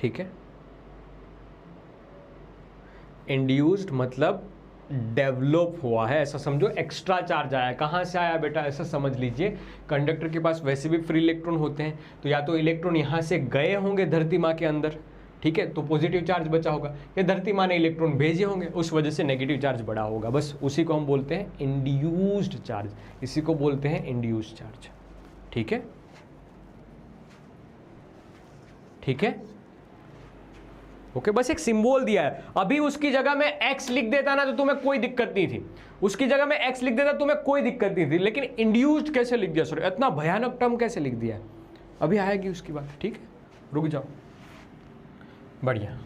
Speaker 1: ठीक है। इंड्यूस्ड मतलब डेवलप हुआ है, ऐसा समझो, एक्स्ट्रा चार्ज आया। कहां से आया बेटा, ऐसा समझ लीजिए, कंडक्टर के पास वैसे भी फ्री इलेक्ट्रॉन होते हैं, तो या तो इलेक्ट्रॉन यहां से गए होंगे धरती माँ के अंदर, ठीक है, तो पॉजिटिव चार्ज बचा होगा, या धरती माँ ने इलेक्ट्रॉन भेजे होंगे, उस वजह से नेगेटिव चार्ज बढ़ा होगा, बस उसी को हम बोलते हैं इंड्यूस्ड चार्ज, इसी को बोलते हैं इंड्यूस्ड चार्ज, ठीक है, ठीक है, ओके। बस एक सिंबल दिया है, अभी उसकी जगह में x लिख देता ना तो तुम्हें कोई दिक्कत नहीं थी, उसकी जगह में x लिख देता तुम्हें कोई दिक्कत नहीं थी, लेकिन इंड्यूस्ड कैसे लिख दिया, सॉरी इतना भयानक टर्म कैसे लिख दिया है, अभी आएगी उसकी बात, ठीक है, रुक जाओ, बढ़िया।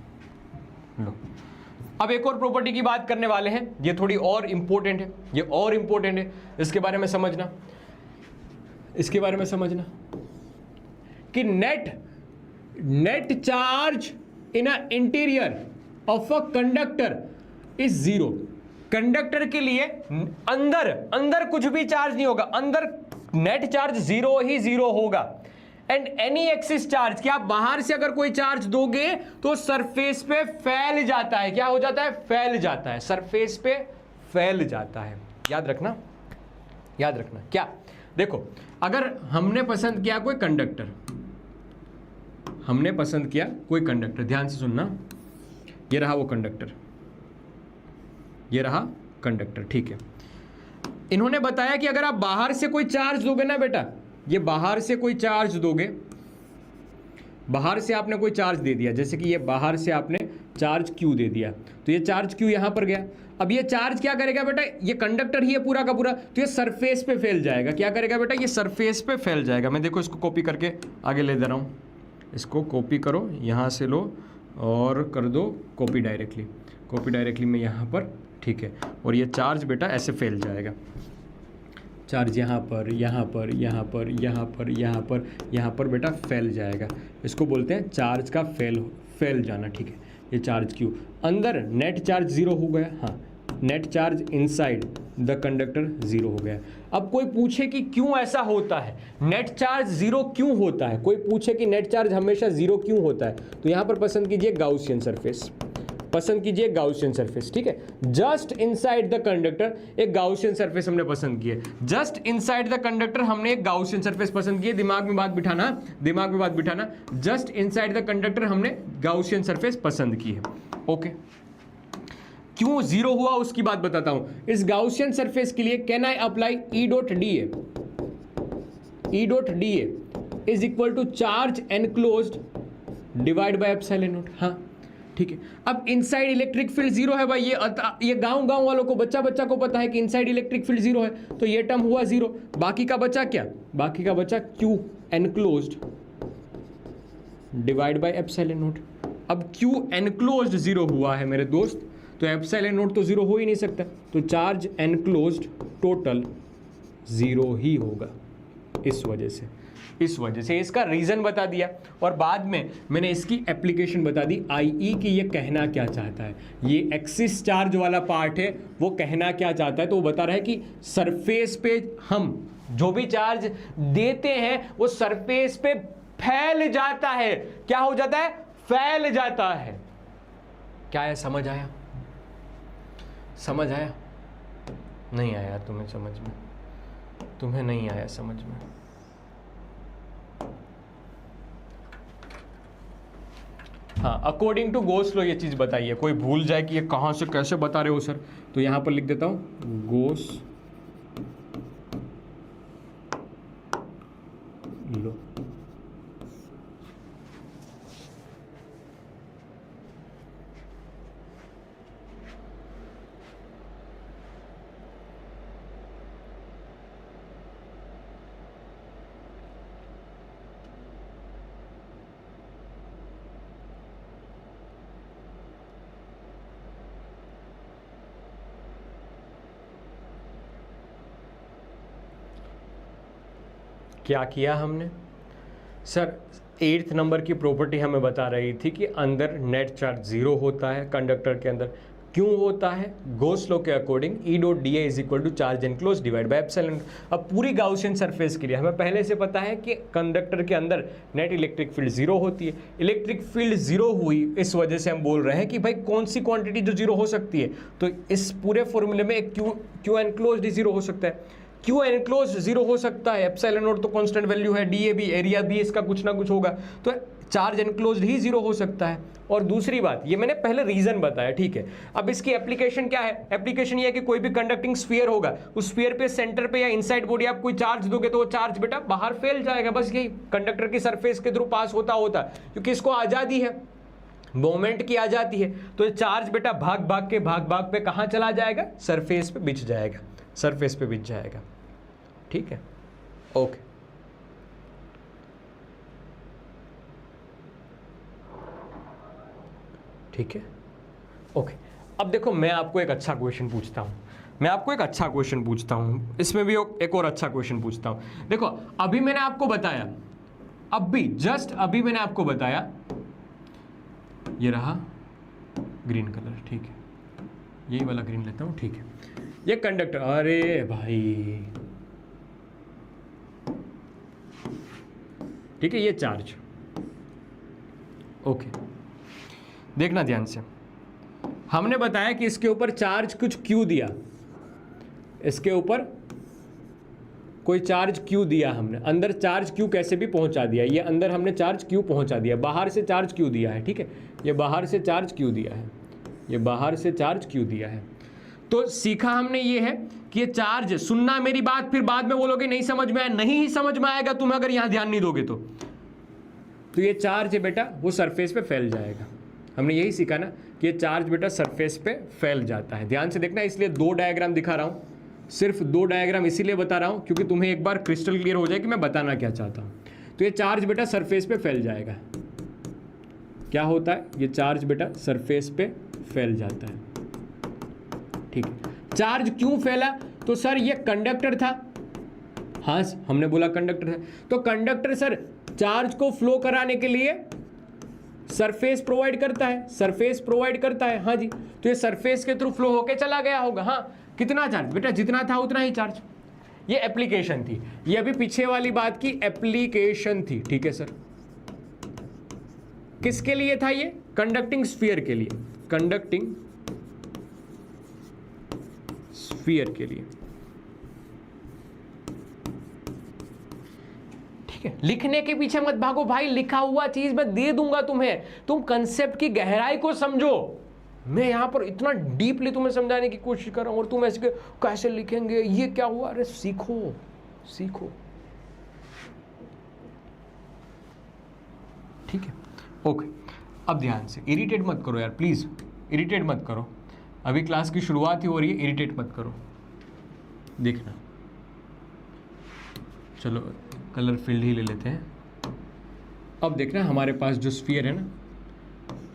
Speaker 1: लो अब एक और प्रॉपर्टी की बात करने वाले हैं, ये थोड़ी और इंपॉर्टेंट है, ये और इंपॉर्टेंट है, इसके बारे में समझना। इसके बारे में समझना कि net charge in a interior of a conductor is zero. Conductor के लिए अंदर कुछ भी चार्ज नहीं होगा, अंदर नेट चार्ज जीरो ही जीरो होगा। एंड एनी एक्सिस चार्ज, क्या बाहर से अगर कोई चार्ज दोगे तो सरफेस पे फैल जाता है। क्या हो जाता है? फैल जाता है, सरफेस पे फैल जाता है। याद रखना क्या, देखो अगर हमने पसंद किया कोई कंडक्टर, ध्यान से सुनना, ये रहा वो कंडक्टर, ये रहा कंडक्टर, ठीक है। इन्होंने बताया कि अगर आप बाहर से कोई चार्ज दोगे ना बेटा, ये बाहर से कोई चार्ज दोगे, बाहर से आपने कोई चार्ज दे दिया, जैसे कि ये बाहर से आपने चार्ज Q दे दिया, तो ये चार्ज Q यहां पर गया। अब ये चार्ज क्या करेगा बेटा, ये कंडक्टर ही है पूरा का पूरा, तो ये सरफेस पे फैल जाएगा। क्या करेगा बेटा, ये सरफेस पे फैल जाएगा। मैं देखो इसको कॉपी करके आगे ले दे रहा हूं, इसको कॉपी करो, यहां से लो और कर दो कॉपी डायरेक्टली में यहां पर, ठीक है। और ये चार्ज बेटा ऐसे फैल जाएगा, चार्ज यहाँ पर बेटा फैल जाएगा। इसको बोलते हैं चार्ज का फैल जाना, ठीक है। ये चार्ज क्यों, अंदर नेट चार्ज जीरो हो गया, हाँ, net charge inside the conductor zero हो गया। अब कोई पूछे कि क्यों ऐसा होता है, नेट चार्ज जीरो क्यों होता है, कोई पूछे कि नेट चार्ज हमेशा जीरो क्यों होता है, तो यहाँ पर पसंद कीजिए गाउसियन सरफेस, ठीक है। जस्ट इनसाइड द कंडक्टर एक गाउसियन सरफेस हमने पसंद की है, जस्ट इनसाइड द कंडक्टर हमने एक गाउसियन सरफेस पसंद की है। दिमाग में बात बिठाना, जस्ट इनसाइड द कंडक्टर हमने गाउसियन सरफेस पसंद की है, ओके। क्यों जीरो हुआ उसकी बात बताता हूं। इस गाउसियन सरफेस के लिए can I apply E dot dA is equal to charge enclosed divide by epsilon naught, हाँ ठीक है। अब इनसाइड इलेक्ट्रिक फील्ड जीरो है भाई, ये गांव वालों को, बच्चा को पता है कि इनसाइड इलेक्ट्रिक फील्ड जीरो है, तो ये टर्म हुआ जीरो। बाकी का बचा क्या, बाकी का बचा Q enclosed divide by epsilon not. अब Q एनक्लोज्ड जीरो हुआ है मेरे दोस्त, तो एप्सिलॉन नॉट तो जीरो हो ही नहीं सकता, तो चार्ज एनक्लोज्ड टोटल जीरो ही होगा। इस वजह से इसका रीजन बता दिया, और बाद में मैंने इसकी एप्लीकेशन बता दी IE कि ये कहना क्या चाहता है। ये एक्सिस चार्ज वाला पार्ट है, वो कहना क्या चाहता है, तो वो बता रहा है कि सरफेस पे हम जो भी चार्ज देते हैं वो सरफेस पे फैल जाता है। क्या हो जाता है, फैल जाता है। क्या है, समझ आया नहीं आया तुम्हें समझ में, तुम्हें नहीं आया समझ में। हाँ, अकॉर्डिंग टू गोस्लो ये चीज बताइए, कोई भूल जाए कि ये कहां से कैसे बता रहे हो सर, तो यहां पर लिख देता हूं गोस्लो। क्या किया हमने सर, 8th नंबर की प्रॉपर्टी हमें बता रही थी कि अंदर नेट चार्ज जीरो होता है कंडक्टर के अंदर। क्यों होता है, गॉस लॉ के according E dot D is equal to charge enclose divide by epsilon. अब पूरी गाउसियन सरफेस के लिए हमें पहले से पता है कि कंडक्टर के अंदर नेट इलेक्ट्रिक फील्ड जीरो होती है। इलेक्ट्रिक फील्ड जीरो हुई, इस वजह से हम बोल रहे हैं कि भाई कौन सी क्वांटिटी जो जीरो हो सकती है, तो इस पूरे फॉर्मूले में एक क्यू एनक्लोज्ड ही जीरो हो सकता है। क्यू एनक्लोज्ड जीरो हो सकता है, एप्सिलॉन नॉट तो कांस्टेंट वैल्यू है, डीए भी, एरिया भी इसका कुछ ना कुछ होगा, तो चार्ज एनक्लोज्ड ही जीरो हो सकता है। और दूसरी बात, ये मैंने पहले रीजन बताया, ठीक है। अब इसकी एप्लीकेशन क्या है, एप्लीकेशन ये है कि कोई भी कंडक्टिंग स्फीयर होगा, उस स्फीयर पे सेंटर पे या इनसाइड बॉडी आप कोई चार्ज दोगे तो वो चार्ज बेटा बाहर फैल जाएगा, बस यही कंडक्टर की सरफेस के थ्रू पास होता क्योंकि इसको आजादी है, मोमेंट की आ जाती है, तो चार्ज बेटा भाग भाग पे कहां चला जाएगा, सरफेस पे बिछ जाएगा, ठीक है, ओके। ठीक है, ओके। अब देखो मैं आपको एक अच्छा क्वेश्चन पूछता हूं, मैं आपको एक अच्छा क्वेश्चन पूछता हूं, इसमें भी एक और अच्छा क्वेश्चन पूछता हूं। देखो अभी मैंने आपको बताया, जस्ट अभी मैंने आपको बताया, ये रहा ग्रीन कलर, ठीक है, यही वाला ग्रीन लेता हूं, ठीक है, ये कंडक्टर, अरे भाई ठीक है, ये चार्ज, ओके, देखना ध्यान से, हमने बताया कि इसके ऊपर चार्ज कुछ क्यू दिया, इसके ऊपर कोई चार्ज क्यू दिया हमने, अंदर चार्ज क्यू कैसे भी पहुंचा दिया, ये अंदर हमने चार्ज क्यू पहुंचा दिया, बाहर से चार्ज क्यू दिया है, ठीक है, ये बाहर से चार्ज क्यू दिया है, ये बाहर से चार्ज क्यू दिया है। तो सीखा हमने ये है कि ये चार्ज, सुनना मेरी बात, फिर बाद में बोलोगे नहीं समझ में आया, नहीं ही समझ में आएगा तुम्हें अगर यहां ध्यान नहीं दोगे तो ये चार्ज है बेटा वो सरफेस पे फैल जाएगा। हमने यही सीखा ना कि ये चार्ज बेटा सरफेस पे फैल जाता है। ध्यान से देखना, इसलिए 2 डायग्राम दिखा रहा हूं, सिर्फ 2 डायग्राम इसीलिए बता रहा हूं क्योंकि तुम्हें एक बार क्रिस्टल क्लियर हो जाए कि मैं बताना क्या चाहता हूं। तो ये चार्ज बेटा सरफेस पे फैल जाएगा। क्या होता है, ये चार्ज बेटा सरफेस पे फैल जाता है, ठीक है। चार्ज क्यों फैला, तो सर ये कंडक्टर था, हाँ हमने बोला कंडक्टर है, तो कंडक्टर सर चार्ज को फ्लो कराने के लिए सरफेस प्रोवाइड करता है, सरफेस प्रोवाइड करता है, हाँ जी, तो ये सरफेस के थ्रू फ्लो होके चला गया होगा। हाँ, कितना चार्ज बेटा, जितना था उतना ही चार्ज। ये एप्लीकेशन थी, ये अभी पीछे वाली बात की एप्लीकेशन थी, ठीक है सर। किसके लिए था ये, कंडक्टिंग स्फीयर के लिए, कंडक्टिंग स्फीयर के लिए, ठीक है। लिखने के पीछे मत भागो भाई, लिखा हुआ चीज मैं दे दूंगा तुम्हें, तुम कंसेप्ट की गहराई को समझो। मैं यहां पर इतना डीपली तुम्हें समझाने की कोशिश कर रहा हूं और तुम ऐसे कैसे लिखेंगे, ये क्या हुआ, अरे सीखो सीखो, ठीक है, ओके। अब ध्यान से, इरिटेट मत करो यार प्लीज, इरिटेट मत करो, अभी क्लास की शुरुआत ही हो रही है, इरिटेट मत करो। देखना, चलो कलर फील्ड ही ले लेते हैं। अब देखना हमारे पास जो स्फीयर है ना,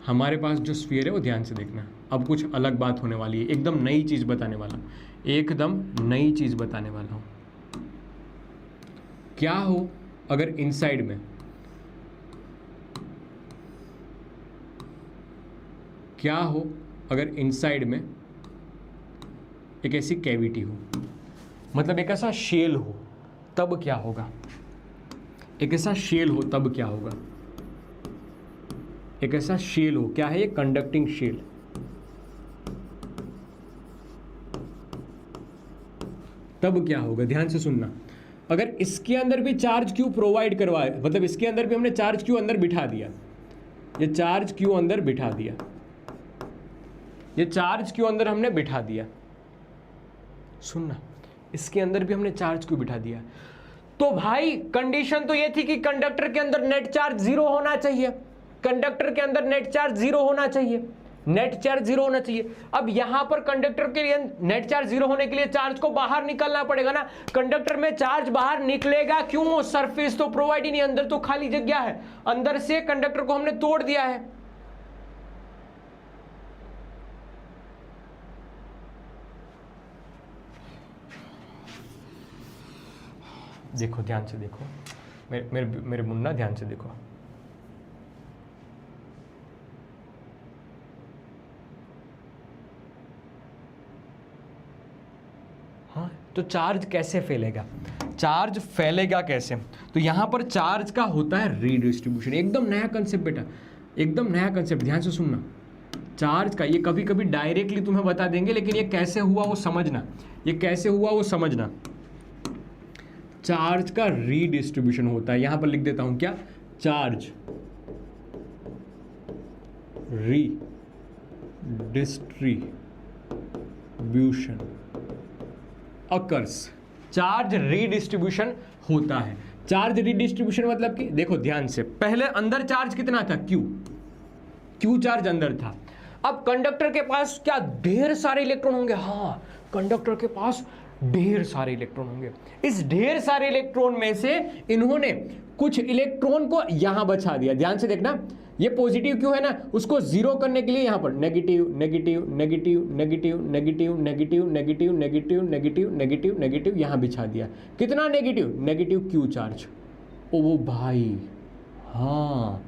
Speaker 1: हमारे पास जो स्फीयर है वो ध्यान से देखना। अब कुछ अलग बात होने वाली है, एकदम नई चीज बताने वाला हूं, एकदम नई चीज बताने वाला हूं। क्या हो अगर इनसाइड में, क्या हो अगर इनसाइड में एक ऐसी कैविटी हो, मतलब एक ऐसा शेल हो, तब क्या होगा, एक ऐसा शेल हो तब क्या होगा, एक ऐसा शेल हो, क्या है ये, कंडक्टिंग शेल, तब क्या होगा, ध्यान से सुनना। अगर इसके अंदर भी चार्ज क्यू प्रोवाइड करवाए, मतलब इसके अंदर भी हमने चार्ज क्यू अंदर बिठा दिया, ये चार्ज क्यू अंदर बिठा दिया, ये चार्ज क्यू अंदर हमने बिठा दिया, सुनना, इसके अंदर भी हमने चार्ज क्यू बिठा दिया, तो भाई कंडीशन तो ये थी कि कंडक्टर के अंदर नेट चार्ज 0 होना चाहिए, कंडक्टर के अंदर नेट चार्ज 0 होना चाहिए, नेट चार्ज 0 होना चाहिए। अब यहां पर कंडक्टर के लिए नेट चार्ज 0 होने के लिए चार्ज को बाहर निकलना पड़ेगा ना, कंडक्टर में चार्ज बाहर निकलेगा क्यों, सरफेस तो प्रोवाइड ही नहीं, अंदर तो खाली जगह है, अंदर से कंडक्टर को हमने तोड़ दिया है। देखो ध्यान से देखो, मेरे मुन्ना ध्यान से देखो, हाँ, तो चार्ज कैसे फैलेगा, चार्ज फैलेगा कैसे, तो यहां पर चार्ज का होता है रीडिस्ट्रीब्यूशन, एकदम नया कंसेप्ट बेटा, एकदम नया कंसेप्ट, ध्यान से सुनना। चार्ज का ये कभी कभी डायरेक्टली तुम्हें बता देंगे, लेकिन ये कैसे हुआ वो समझना, ये कैसे हुआ वो समझना। चार्ज का रीडिस्ट्रीब्यूशन होता है, यहां पर लिख देता हूं क्या, charge redistribution occurs, charge redistribution होता है। चार्ज रीडिस्ट्रीब्यूशन मतलब कि देखो ध्यान से, पहले अंदर चार्ज कितना था, क्यू चार्ज अंदर था। अब कंडक्टर के पास क्या ढेर सारे इलेक्ट्रॉन होंगे, हाँ कंडक्टर के पास ढेर सारे इलेक्ट्रॉन होंगे, इस ढेर सारे इलेक्ट्रॉन में से इन्होंने कुछ इलेक्ट्रॉन को यहां बचा दिया, ध्यान से देखना, ये पॉजिटिव क्यों है ना, उसको जीरो करने के लिए यहाँ पर negative negative negative negative negative negative negative negative negative negative negative यहाँ बिछा दिया। कितना नेगेटिव, नेगेटिव क्यू चार्ज। ओ भाई हाँ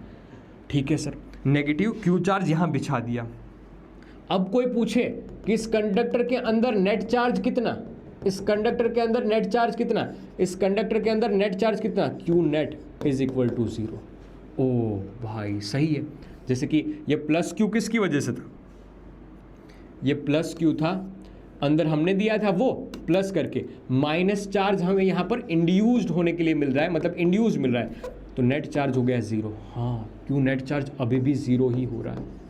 Speaker 1: ठीक है सर, नेगेटिव क्यू चार्ज यहाँ बिछा दिया। अब कोई पूछे कि इस कंडक्टर के अंदर नेट चार्ज कितना, इस कंडक्टर के अंदर नेट चार्ज कितना, इस कंडक्टर के अंदर नेट चार्ज कितना, q net is equal to 0। ओ भाई सही है। जैसे कि ये प्लस क्यू किसकी वजह से था, ये प्लस क्यू था, अंदर हमने दिया था वो प्लस करके, माइनस चार्ज हमें यहाँ पर इंड्यूस्ड होने के लिए मिल रहा है, मतलब इंड्यूस मिल रहा है, तो नेट चार्ज हो गया 0। हाँ क्यों नेट चार्ज अभी भी 0 ही हो रहा है।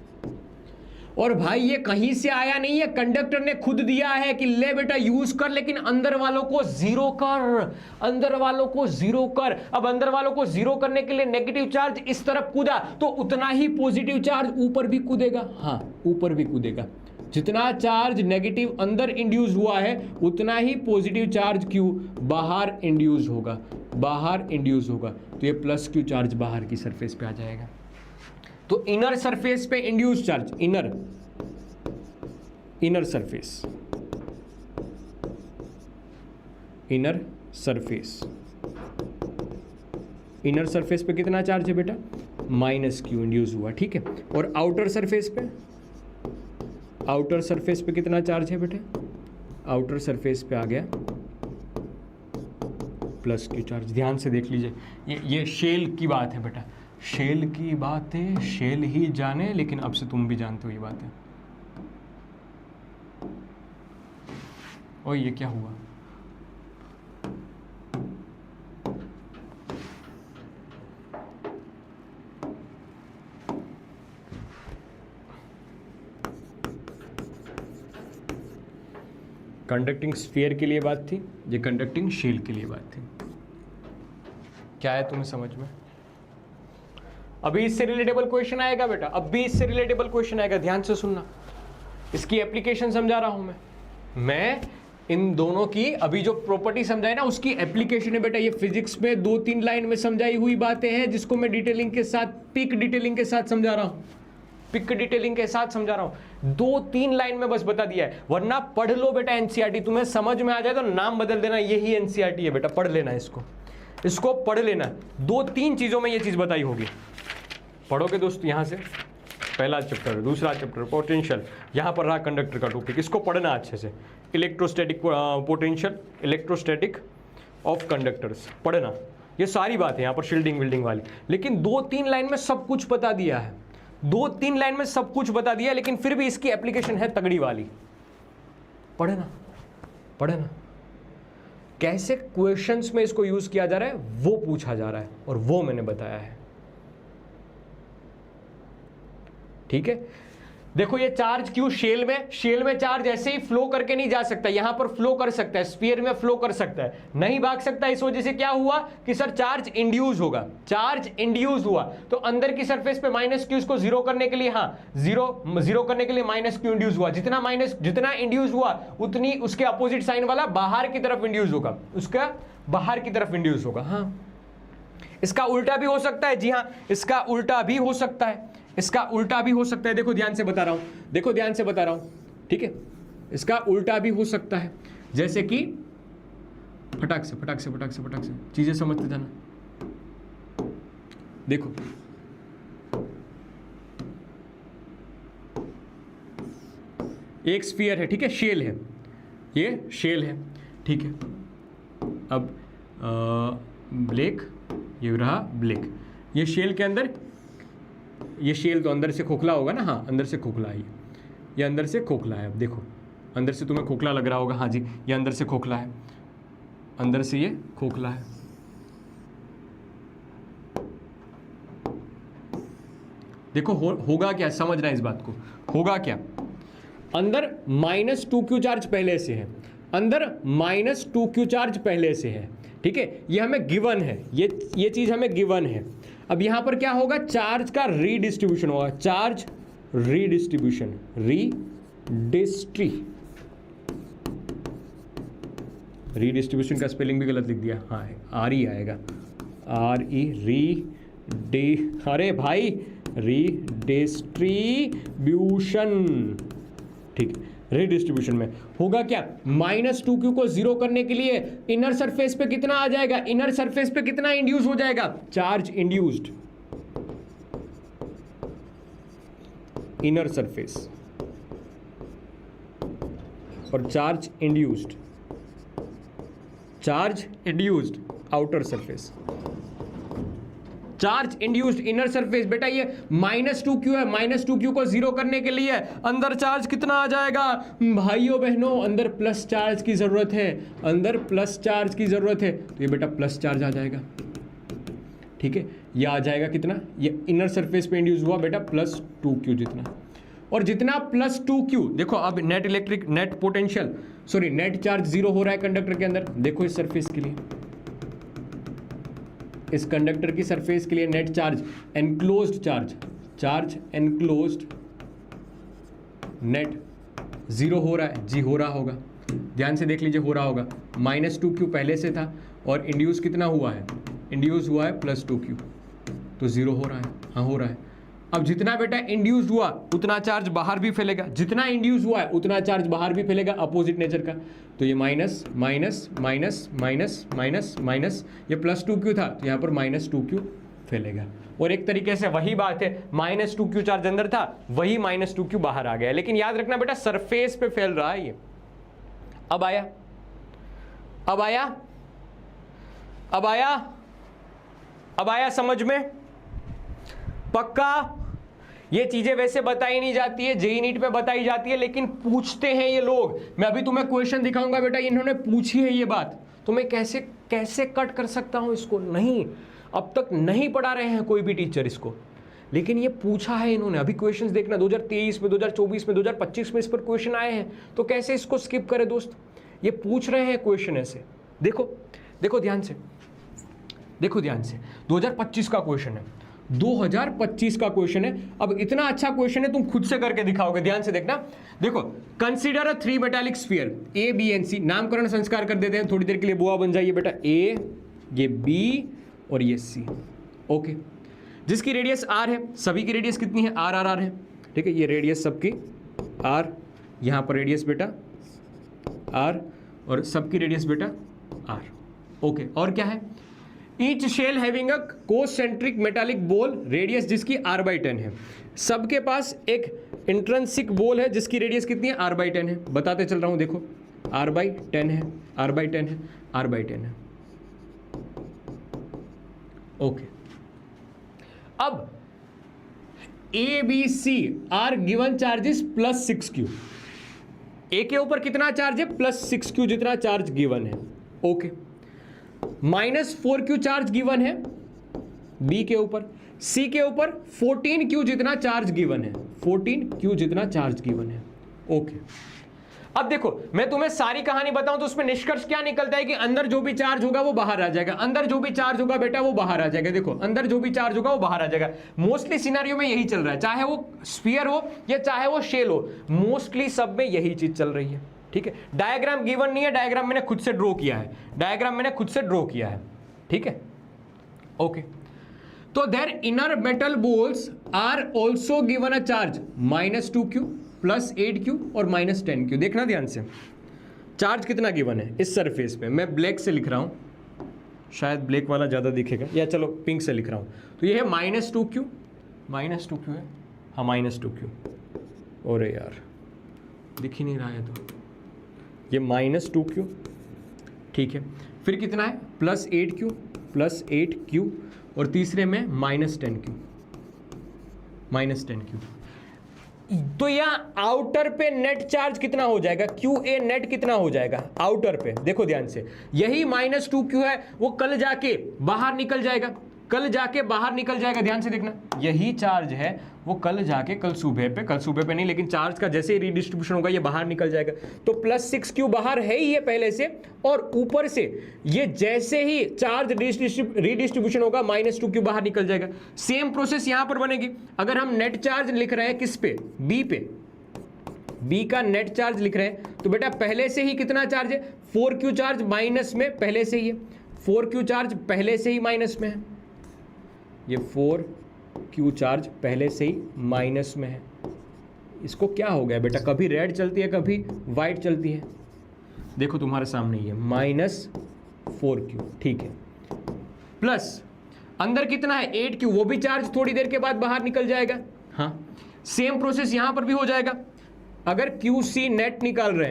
Speaker 1: और भाई ये कहीं से आया नहीं है, कंडक्टर ने खुद दिया है कि ले बेटा यूज कर, लेकिन अंदर वालों को 0 कर, अंदर वालों को 0 कर। अब अंदर वालों को 0 करने के लिए नेगेटिव चार्ज इस तरफ कूदा तो उतना ही पॉजिटिव चार्ज ऊपर भी कूदेगा। हाँ ऊपर भी कूदेगा, जितना चार्ज नेगेटिव अंदर इंड्यूस हुआ है उतना ही पॉजिटिव चार्ज क्यू बाहर इंड्यूस होगा, बाहर इंड्यूस होगा। तो ये प्लस क्यू चार्ज बाहर की सरफेस पे आ जाएगा। तो इनर सरफेस पे induce charge, inner surface, inner surface, inner surface पे कितना चार्ज है बेटा, माइनस क्यू इंड्यूस हुआ, ठीक है। और आउटर सरफेस पे, आउटर सरफेस पे कितना चार्ज है बेटा, आउटर सरफेस पे आ गया प्लस क्यू चार्ज। ध्यान से देख लीजिए, ये शेल की बात है बेटा, शेल की बात है, शेल ही जाने, लेकिन अब से तुम भी जानते हो ये बात है। और ये क्या हुआ, कंडक्टिंग स्फीयर के लिए बात थी, ये कंडक्टिंग शेल के लिए बात थी। क्या है तुम्हें समझ में? अभी इससे रिलेटेबल क्वेश्चन आएगा बेटा, अब भी इससे रिलेटेबल क्वेश्चन आएगा, ध्यान से सुनना। इसकी एप्लीकेशन समझा रहा हूं मैं इन दोनों की अभी जो प्रॉपर्टी समझाई ना उसकी एप्लीकेशन है बेटा। ये फिजिक्स में 2-3 लाइन में समझाई हुई बातें हैं, जिसको मैं डिटेलिंग के साथ, पिक डिटेलिंग के साथ समझा रहा हूं, पिक डिटेलिंग के साथ समझा रहा हूं। 2-3 लाइन में बस बता दिया है, वरना पढ़ लो बेटा एनसीईआरटी, तुम्हें समझ में आ जाए तो नाम बदल देना, यही एनसीईआरटी है बेटा, पढ़ लेना इसको पढ़ लेना। 2-3 चीजों में ये चीज बताई होगी, पढ़ोगे दोस्त। यहां से पहला चैप्टर, दूसरा चैप्टर पोटेंशियल, यहां पर रहा कंडक्टर का टॉपिक, इसको पढ़ना अच्छे से। Electrostatic potential, electrostatic of conductors पढ़ना, ये सारी बात है यहां पर शील्डिंग विल्डिंग वाली। लेकिन 2-3 लाइन में सब कुछ बता दिया है, 2-3 लाइन में सब कुछ बता दिया, लेकिन फिर भी इसकी एप्लीकेशन है तगड़ी वाली। पढ़ना पढ़ना, कैसे क्वेश्चंस में इसको यूज किया जा रहा है वो पूछा जा रहा है, और वो मैंने बताया है, ठीक है। देखो ये चार्ज क्यू शेल में चार्ज ऐसे ही फ्लो करके नहीं जा सकता, यहां पर फ्लो कर सकता है, स्फीयर में फ्लो कर सकता है, नहीं भाग सकता। इस वजह से क्या हुआ कि सर चार्ज इंड्यूस होगा, चार्ज इंड्यूस हुआ तो अंदर की सरफेस पे माइनस क्यू को जीरो करने के लिए, हाँ जीरो करने के लिए माइनस क्यू इंड्यूस हुआ। जितना इंड्यूस हुआ उतनी उसके अपोजिट साइन वाला बाहर की तरफ इंड्यूस होगा, उसका बाहर की तरफ इंड्यूस होगा। हाँ इसका उल्टा भी हो सकता है, जी हाँ इसका उल्टा भी हो सकता है, इसका उल्टा भी हो सकता है। देखो ध्यान से बता रहा हूं, देखो ध्यान से बता रहा हूं, ठीक है। इसका उल्टा भी हो सकता है, जैसे कि फटाक से चीजें समझते जाना। देखो एक स्फीयर है, ठीक है, शेल है, ये शेल है, ठीक है। अब ब्लैक, ये रहा ब्लैक, ये शेल के अंदर, ये शेल तो अंदर से खोखला होगा ना, हाँ अंदर से खोखला है, ये अंदर से खोखला है। अब देखो अंदर से तुम्हें खोखला लग रहा होगा, हाँ जी ये अंदर से खोखला है, अंदर से ये खोखला है। देखो होगा क्या, समझना इस बात को, होगा क्या, अंदर -2q चार्ज पहले से है, अंदर -2q चार्ज पहले से है, ठीक है, ये हमें गिवन है, ये चीज हमें गिवन है। अब यहां पर क्या होगा, चार्ज का रीडिस्ट्रीब्यूशन होगा, चार्ज रीडिस्ट्रीब्यूशन, रीडिस्ट्रीब्यूशन का स्पेलिंग भी गलत लिख दिया, हाँ RE आएगा, RE री डी, अरे भाई रीडिस्ट्रीब्यूशन, ठीक है, रीडिस्ट्रीब्यूशन में होगा क्या, -2q को जीरो करने के लिए इनर सरफेस पे कितना आ जाएगा, इनर सरफेस पे कितना इंड्यूस हो जाएगा, चार्ज इंड्यूस्ड, इनर सरफेस और charge induced outer surface, charge induced inner surface. बेटा ये -2q है, -2q को जीरो करने के लिए अंदर चार्ज कितना आ जाएगा भाइयों बहनों, अंदर प्लस चार्ज की जरूरत है, अंदर प्लस चार्ज की जरूरत है, तो ये बेटा प्लस चार्ज आ जाएगा, ठीक है, ये आ जाएगा कितना, ये इनर सरफेस पे इंड्यूस हुआ बेटा +2q जितना, और जितना +2q, देखो अब net potential sorry net charge zero हो रहा है कंडक्टर के अंदर, देखो इस सरफेस के लिए, इस कंडक्टर की सरफेस के लिए net charge, enclosed charge enclosed net zero हो रहा है, जी हो रहा होगा, ध्यान से देख लीजिए हो रहा होगा, -2q पहले से था और इंड्यूस कितना हुआ है, इंड्यूस हुआ है +2q, तो जीरो हो रहा है, हाँ हो रहा है। अब जितना बेटा इंड्यूस हुआ उतना चार्ज बाहर भी फैलेगा, जितना इंड्यूस हुआ है उतना चार्ज बाहर भी फैलेगा, अपोजिट नेचर का, तो ये minus minus minus minus minus minus, ये +2q था तो यहाँ पर -2q फैलेगा, और एक तरीके से वही बात है, -2q चार्ज अंदर था, वही -2q बाहर आ गया, लेकिन याद रखना बेटा सरफेस पे फैल रहा है ये। अब आया समझ में, पक्का। ये चीजें वैसे बताई नहीं जाती है, जेईई नीट पे बताई जाती है, लेकिन पूछते हैं ये लोग। मैं अभी तुम्हें क्वेश्चन दिखाऊंगा बेटा, इन्होंने पूछी है ये बात, तो मैं कैसे कट कर सकता हूं इसको, नहीं, अब तक नहीं पढ़ा रहे हैं कोई भी टीचर इसको, लेकिन ये पूछा है इन्होंने। अभी क्वेश्चंस देखना 2023 में, 2024 में, 2025 में इस पर क्वेश्चन आए हैं, तो कैसे इसको स्किप करें दोस्त, ये पूछ रहे हैं क्वेश्चन ऐसे। देखो ध्यान से, 2025 का क्वेश्चन है, 2025 का क्वेश्चन है। अब इतना अच्छा क्वेश्चन है, तुम खुद से करके दिखाओगे, ध्यान से देखना। देखो, consider a 3 metallic sphere A, B and C, नामकरण संस्कार कर देते हैं, थोड़ी देर के लिए बुआ बन जाइए बेटा, A, ये B और ये C, ओके, जिसकी रेडियस R है, सभी की रेडियस कितनी है, R है, ठीक है, ये रेडियस सबकी R, यहां पर रेडियस बेटा R और सबकी रेडियस बेटा R, ओके, और क्या है, each shell having a concentric metallic ball, radius जिसकी R/10 है, सबके पास एक इंट्रिंसिक बॉल है जिसकी रेडियस कितनी है, R/10 है, बताते चल रहा हूं, देखो R/10 है, R/10 है, R/10 है, ओके। अब ABC are given charges +6q, A के ऊपर कितना चार्ज है, +6q जितना चार्ज गिवन है, ओके। -4q चार्ज गिवन है बी के ऊपर, सी के ऊपर 14q जितना चार्ज गिवन है, 14q जितना चार्ज गिवन है, ओके। अब देखो, मैं तुम्हें सारी कहानी बताऊं तो उसमें निष्कर्ष क्या निकलता है कि अंदर जो भी चार्ज होगा वो बाहर आ जाएगा, अंदर जो भी चार्ज होगा बेटा वो बाहर आ जाएगा, देखो अंदर जो भी चार्ज होगा वो बाहर आ जाएगा। मोस्टली सिनेरियो में यही चल रहा है, चाहे वो स्फीयर हो या चाहे वो शेल हो, मोस्टली सब में यही चीज चल रही है, ठीक है। डायग्राम गिवन नहीं है, डायग्राम मैंने खुद से ड्रॉ किया है, ठीक है, ओके। तो their inner metal balls are also given a charge -2q +8q और -10q। देखना ध्यान से, चार्ज कितना गिवन है इस सरफेस पे, मैं ब्लैक से लिख रहा हूं, शायद ब्लैक वाला ज्यादा दिखेगा, या चलो पिंक से लिख रहा हूं, तो ये है -2q है, हाँ -2q, अरे यार दिख ही नहीं रहा है, तो ये -2q, ठीक है, फिर कितना है +8q और तीसरे में -10q, तो यहाँ आउटर पे नेट चार्ज कितना हो जाएगा, QA नेट कितना हो जाएगा आउटर पे, देखो ध्यान से, यही -2q है, वो कल जाके बाहर निकल जाएगा, ध्यान से देखना, यही चार्ज है वो कल जाके कल सुबह पे नहीं, लेकिन चार्ज का जैसे ही रिडिस्ट्रीब्यूशन होगा ये बाहर निकल जाएगा, तो +6q बाहर है ही है पहले से, और ऊपर से ये जैसे ही चार्ज रिडिस्ट्रीब्यूशन होगा -2q बाहर निकल जाएगा। सेम प्रोसेस यहां पर बनेगी। अगर हम नेट चार्ज लिख रहे हैं किस पे, बी पे, बी का नेट चार्ज लिख रहे हैं, तो बेटा पहले से ही कितना चार्ज है, 4q चार्ज माइनस में पहले से ही है, 4q चार्ज पहले से ही माइनस में है, ये 4 क्यू चार्ज पहले से ही माइनस में है। इसको क्या हो गया बेटा, कभी रेड चलती है कभी वाइट चलती है, देखो तुम्हारे सामने ही है -4Q, ठीक है। प्लस अंदर कितना है 8Q, वो भी चार्ज थोड़ी देर के बाद बाहर निकल जाएगा। हाँ, सेम प्रोसेस यहां पर भी हो जाएगा। अगर QC नेट निकाल रहे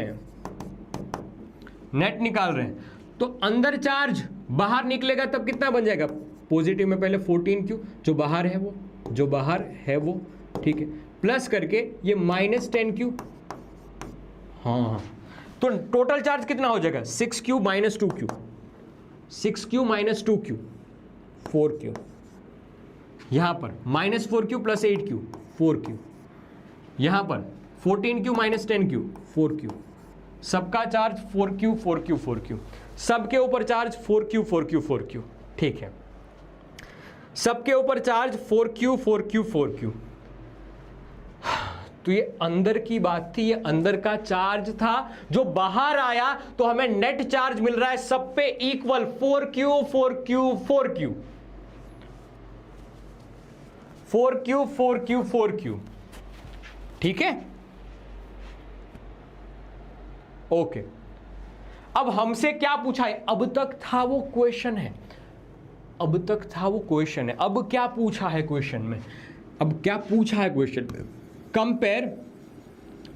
Speaker 1: हैं, तो अंदर चार्ज बाहर निकलेगा तब कितना बन जाएगा, पॉजिटिव में पहले 14Q जो बाहर है वो, ठीक है, प्लस करके ये -10Q। हाँ, तो टोटल चार्ज कितना हो जाएगा 6Q - 2Q, 6Q - 2Q, 4Q। यहां पर -4Q + 8Q, 4Q। यहां पर 14Q - 10Q, 4Q। सबका चार्ज 4Q 4Q 4Q, सबके ऊपर चार्ज 4Q 4Q 4Q, ठीक है, सबके ऊपर चार्ज 4Q 4Q 4Q। तो ये अंदर की बात थी, ये अंदर का चार्ज था। जो बाहर आया तो हमें नेट चार्ज मिल रहा है सब पे equal 4Q 4Q 4Q, 4Q 4Q 4Q, ठीक है, ओके। अब हमसे क्या पूछा है, अब तक था वो क्वेश्चन है, अब क्या पूछा है क्वेश्चन में, compare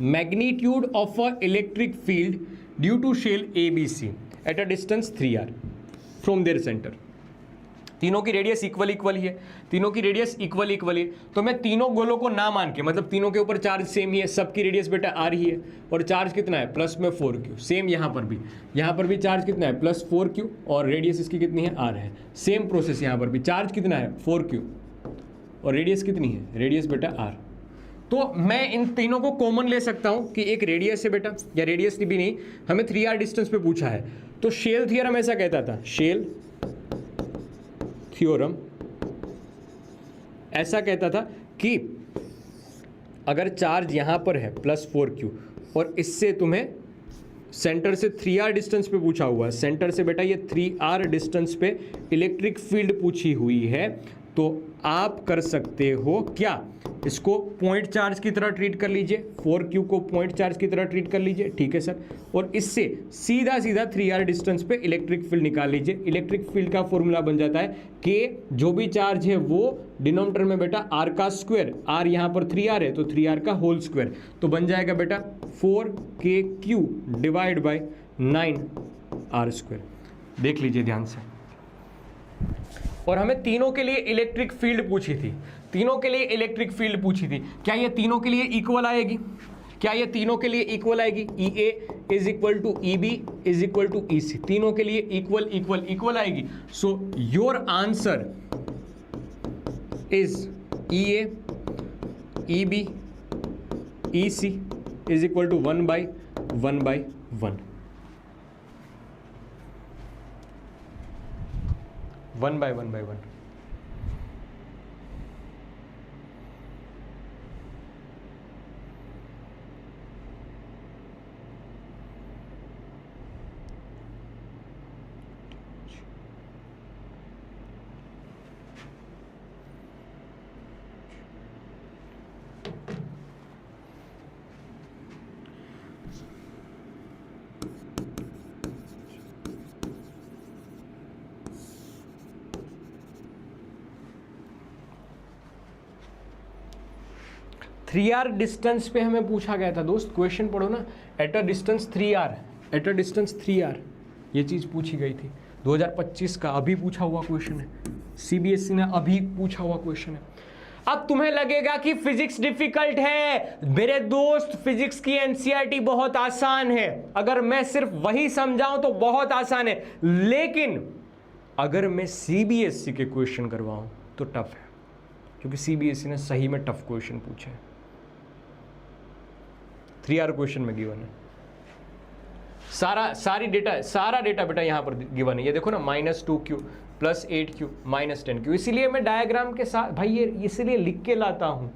Speaker 1: magnitude of a electric field due to shell ABC at a distance 3r from their centre. तीनों की रेडियस इक्वल ही है, तो मैं तीनों गोलों को ना मान के, मतलब तीनों के ऊपर चार्ज सेम ही है, सबकी रेडियस बेटा r ही है, और चार्ज कितना है प्लस में 4Q। सेम यहां पर भी चार्ज कितना है +4Q, और रेडियस इसकी कितनी है r है। सेम प्रोसेस यहां पर भी, चार्ज कितना है 4Q और रेडियस कितनी है, रेडियस बेटा r। तो मैं इन तीनों को कॉमन ले सकता हूं कि एक रेडियस है बेटा, या रेडियस भी नहीं, हमें 3r डिस्टेंस पे पूछा है, तो शेल थ्योरम ऐसा कहता था, शेल थ्योरम ऐसा कहता था कि अगर चार्ज यहां पर है +4Q और इससे तुम्हें सेंटर से 3r डिस्टेंस पे पूछा हुआ है, सेंटर से बेटा ये 3r डिस्टेंस पे इलेक्ट्रिक फील्ड पूछी हुई है, तो आप कर सकते हो क्या, इसको पॉइंट चार्ज की तरह ट्रीट कर लीजिए, 4Q को पॉइंट चार्ज की तरह ट्रीट कर लीजिए, ठीक है सर, और इससे सीधा 3r डिस्टेंस पे इलेक्ट्रिक फील्ड निकाल लीजिए। इलेक्ट्रिक फील्ड का फॉर्मूला बन जाता है कि जो भी चार्ज है वो डिनोमिनेटर में बेटा r का स्क्वायर, r यहाँ पर 3r है तो 3r का होल स्क्वायर, तो बन जाएगा बेटा 4KQ डिवाइड बाई 9r²। देख लीजिए ध्यान से, और हमें तीनों के लिए इलेक्ट्रिक फील्ड पूछी थी, क्या ये तीनों के लिए इक्वल आएगी, EA is equal to EB is equal to EC, तीनों के लिए इक्वल आएगी। So your answer is EA EB EC is equal to 1/1/1, 1/1/1। Three r distance पे हमें पूछा गया था दोस्त, क्वेश्चन पढ़ो ना, एट अ डिस्टेंस 3r, ये चीज पूछी गई थी 2025 का, अभी पूछा हुआ क्वेश्चन है, CBSE ने अभी पूछा हुआ क्वेश्चन है। अब तुम्हें लगेगा कि फिजिक्स डिफिकल्ट है, मेरे दोस्त फिजिक्स की NCERT बहुत आसान है, अगर मैं सिर्फ वही समझाऊं तो बहुत आसान है, लेकिन अगर मैं CBSE के क्वेश्चन करवाऊं तो टफ है, क्योंकि CBSE ने सही में टफ क्वेश्चन पूछे हैं। 3R क्वेश्चन में गिवन है, सारा डेटा बेटा यहां पर गिवन है, ये देखो ना, -2Q + 8Q -10Q। इसीलिए मैं डायग्राम के साथ भाई ये इसीलिए लिख के लाता हूं,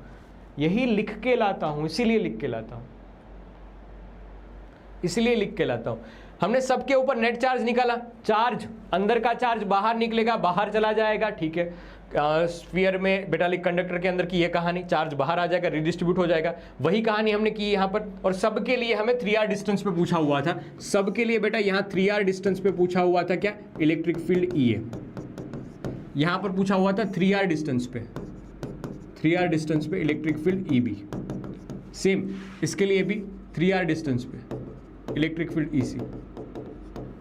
Speaker 1: इसीलिए लिख के लाता हूं। हमने सबके ऊपर नेट चार्ज निकाला, चार्ज अंदर का चार्ज बाहर निकलेगा, बाहर चला जाएगा, ठीक है, स्फीयर में मेटालिक कंडक्टर के अंदर की ये कहानी, चार्ज बाहर आ जाएगा, रिडिस्ट्रीब्यूट हो जाएगा, वही कहानी हमने की यहाँ पर। और सबके लिए हमें 3r डिस्टेंस पे पूछा हुआ था, सबके लिए बेटा यहाँ 3r डिस्टेंस पे पूछा हुआ था क्या, इलेक्ट्रिक फील्ड E है। यहाँ पर पूछा हुआ था 3r डिस्टेंस पे, 3r डिस्टेंस पे इलेक्ट्रिक फील्ड EB। सेम इसके लिए भी 3r डिस्टेंस पे इलेक्ट्रिक फील्ड EC।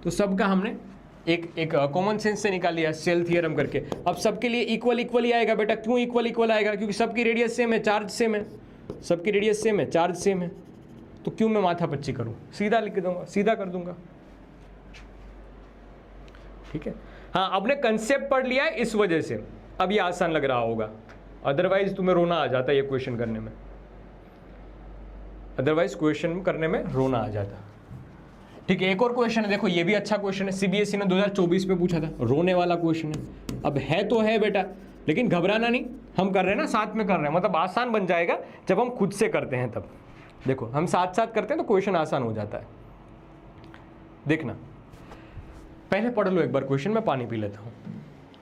Speaker 1: तो सबका हमने एक कॉमन सेंस से निकाल लिया सेल थ्योरम करके। अब सबके लिए इक्वल इक्वल ही आएगा बेटा। क्यों इक्वल इक्वल आएगा? क्योंकि सबकी रेडियस सेम है, चार्ज सेम है, सबकी रेडियस सेम है, चार्ज सेम है। तो क्यों मैं माथा पच्ची करूं, सीधा लिख दूंगा, सीधा कर दूंगा। ठीक है, हाँ, आपने कंसेप्ट पढ़ लिया है इस वजह से अब ये आसान लग रहा होगा, अदरवाइज तुम्हें रोना आ जाता है ये क्वेश्चन करने में, अदरवाइज क्वेश्चन करने में रोना आ जाता। ठीक है, एक और क्वेश्चन है, देखो ये भी अच्छा क्वेश्चन है, सीबीएसई ने 2024 में पूछा था, रोने वाला क्वेश्चन है। अब है तो है बेटा, लेकिन घबराना नहीं, हम कर रहे हैं ना, साथ में कर रहे हैं, मतलब आसान बन जाएगा जब हम खुद से करते हैं तब। देखो हम साथ साथ करते हैं तो क्वेश्चन आसान हो जाता है। देखना, पहले पढ़ लो एक बार क्वेश्चन, मैं पानी पी लेता हूँ।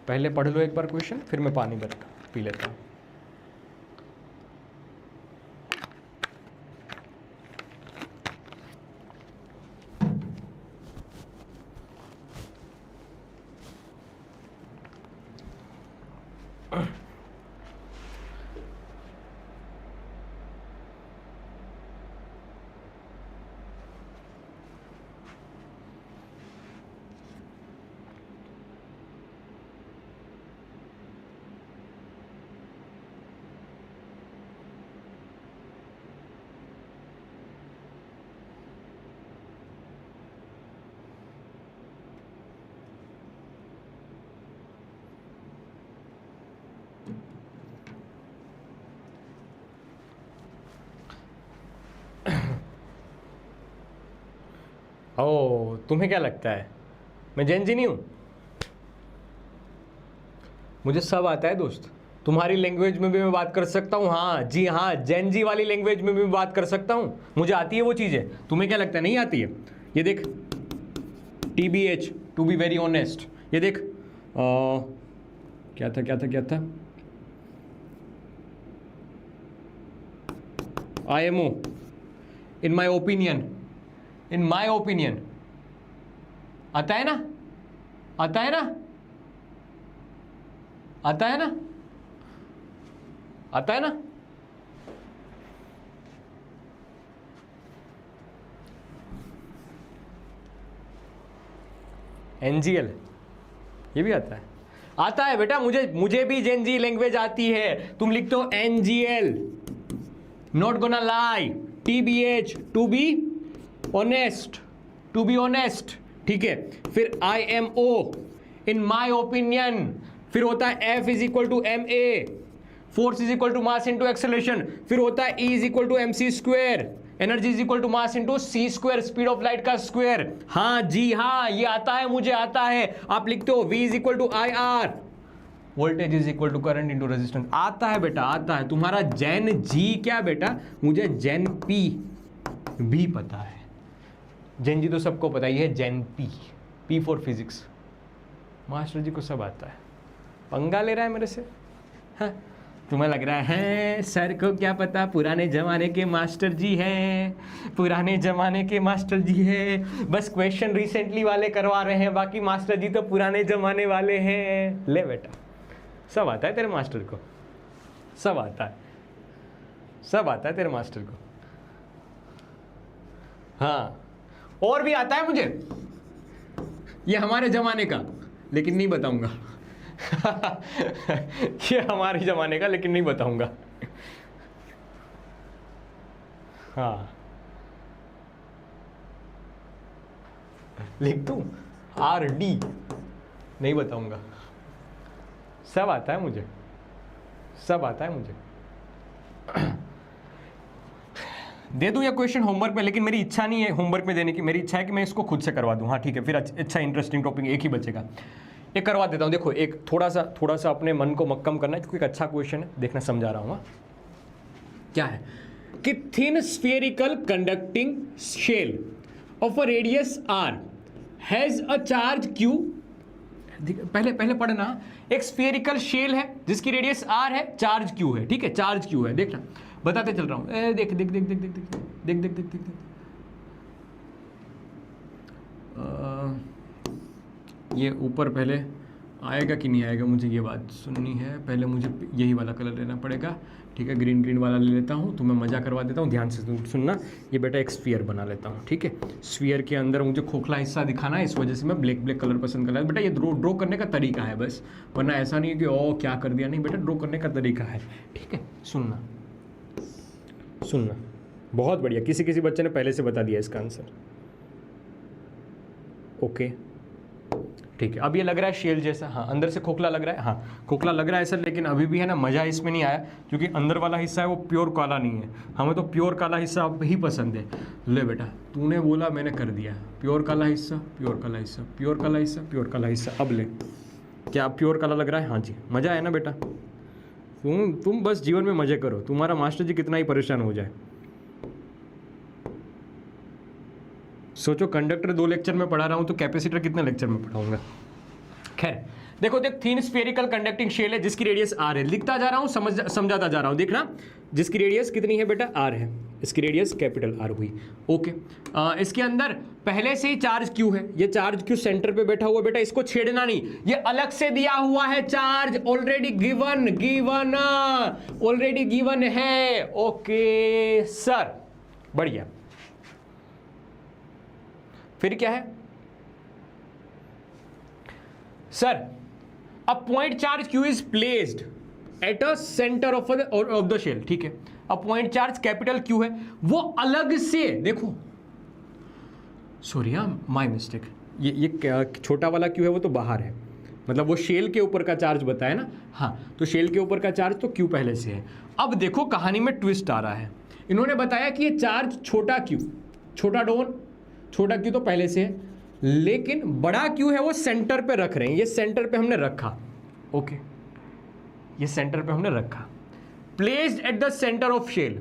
Speaker 1: पहले पढ़ लो एक बार क्वेश्चन, फिर मैं पानी पी लेता हूँ। ओ, तुम्हें क्या लगता है मैं जेन जी नहीं हूं? मुझे सब आता है दोस्त, तुम्हारी लैंग्वेज में भी मैं बात कर सकता हूं, हाँ जी हाँ, जेन जी वाली लैंग्वेज में भी मैं बात कर सकता हूं, मुझे आती है वो चीजें। तुम्हें क्या लगता है नहीं आती है? ये देख, TBH, to be very honest, ये देख क्या था क्या था क्या था, IMO, in my opinion, in my opinion, आता है ना, आता है ना, आता है ना, आता है ना। NGL, ये भी आता है, आता है बेटा, मुझे भी जेनजी लैंग्वेज आती है। तुम लिखते हो NGL, not gonna lie, TBH, to be honest, to be honest, ठीक है। फिर IMO, इन माई ओपिनियन, फिर होता है F is equal to MA, force is equal to mass into acceleration, फिर होता है E is equal to MC square, energy is equal to mass into C square, speed of light का square. हाँ जी हाँ, ये आता है, मुझे आता है। आप लिखते हो V is equal to IR, voltage is equal to current into resistance. आता है बेटा, आता है। तुम्हारा जेन जी क्या बेटा, मुझे जेन P भी पता है। जेन जी तो सबको पता ही है, जेन P फॉर फिजिक्स। मास्टर जी को सब आता है, पंगा ले रहा है मेरे से। हाँ, तुम्हें लग रहा है सर को क्या पता, पुराने जमाने के मास्टर जी हैं, पुराने जमाने के मास्टर जी हैं, बस क्वेश्चन रिसेंटली वाले करवा रहे हैं, बाकी मास्टर जी तो पुराने जमाने वाले हैं। ले बेटा, सब आता है तेरे मास्टर को, सब आता है, सब आता है तेरे मास्टर को। हाँ, और भी आता है मुझे, ये हमारे जमाने का, लेकिन नहीं बताऊंगा। ये हमारे जमाने का, लेकिन नहीं बताऊंगा। हाँ, लिख दूं RD, नहीं बताऊंगा। सब आता है मुझे, सब आता है मुझे। दे दूं या क्वेश्चन होमवर्क में, लेकिन मेरी इच्छा नहीं है होमवर्क में देने की, मेरी इच्छा है कि मैं इसको खुद से करवा दूं। हाँ ठीक है, फिर अच्छा इंटरेस्टिंग टॉपिक एक ही बचेगा, एक करवा देता हूं। देखो, एक थोड़ा सा अपने मन को मक्कम करना है, क्योंकि एक अच्छा क्वेश्चन है, देखना समझा रहा हूं। क्या है कि thin spherical conducting shell of a radius R has a charge Q पहले पहले पढ़ना। एक स्फेरिकल शेल है जिसकी रेडियस r है, चार्ज q है, ठीक है, चार्ज q है। देखना, बताते चल रहा हूं। देख देख देख देख देख देख देख देख देख देख देख ये ऊपर पहले आएगा कि नहीं आएगा, मुझे ये बात सुननी है। पहले मुझे यही वाला कलर लेना पड़ेगा, ठीक है, ग्रीन ग्रीन वाला ले लेता हूँ। तो मैं मज़ा करवा देता हूँ, ध्यान से सुनना। ये बेटा एक स्फीयर बना लेता हूँ, ठीक है। स्फीयर के अंदर मुझे खोखला हिस्सा दिखाना है, इस वजह से मैं ब्लैक ब्लैक कलर पसंद कर रहा हूँ। बेटा ये ड्रॉ करने का तरीका है बस, वरना ऐसा नहीं है कि ओ क्या कर दिया, नहीं बेटा, ड्रॉ करने का तरीका है, ठीक है। सुनना सुनना, बहुत बढ़िया। किसी किसी बच्चे ने पहले से बता दिया इसका आंसर। ओके, ठीक है। अब ये लग रहा है शेल जैसा, हाँ, अंदर से खोखला लग रहा है, हाँ खोखला लग रहा है सर, लेकिन अभी भी है ना मज़ा इसमें नहीं आया, क्योंकि अंदर वाला हिस्सा है वो प्योर काला नहीं है। हमें तो प्योर काला हिस्सा ही पसंद है। ले बेटा, तूने बोला, मैंने कर दिया। प्योर काला हिस्सा, प्योर काला हिस्सा, प्योर काला हिस्सा, प्योर काला हिस्सा। अब ले, क्या प्योर काला लग रहा है? हाँ जी, मज़ा आया ना बेटा। तुम बस जीवन में मज़े करो, तुम्हारा मास्टर जी कितना ही परेशान हो जाए। सोचो, कंडक्टर 2 लेक्चर में पढ़ा रहा हूं तो कैपेसिटर कितने लेक्चर में पढ़ाऊंगा। खैर, देखो देख, थिन स्फेरिकल कंडक्टिंग शेल है जिसकी रेडियस r है। लिखता जा रहा हूं, समझाता जा रहा हूं। देखना, जिसकी रेडियस कितनी है बेटा? r है। इसकी रेडियस कैपिटल R हुई। ओके, इसके अंदर पहले से ही चार्ज q है। ये चार्ज q सेंटर पे बैठा हुआ बेटा, इसको छेड़ना नहीं, ये अलग से दिया हुआ है चार्ज, ऑलरेडी गिवन है। ओके सर, बढ़िया। फिर क्या है sir? A point charge q is placed at a centre of the shell, ठीक है। A point charge capital Q है, वो अलग से, देखो सॉरी, माय मिस्टेक, ये छोटा वाला Q है वो तो बाहर है, मतलब वो शेल के ऊपर का चार्ज बताया ना, हाँ, तो शेल के ऊपर का चार्ज तो Q पहले से है। अब देखो कहानी में ट्विस्ट आ रहा है। इन्होंने बताया कि ये चार्ज छोटा Q, छोटा Q तो पहले से है, लेकिन बड़ा Q है वो सेंटर पे रख रहे हैं। ये सेंटर पे हमने रखा, ओके, ये सेंटर पे हमने रखा। Placed at the centre of shell,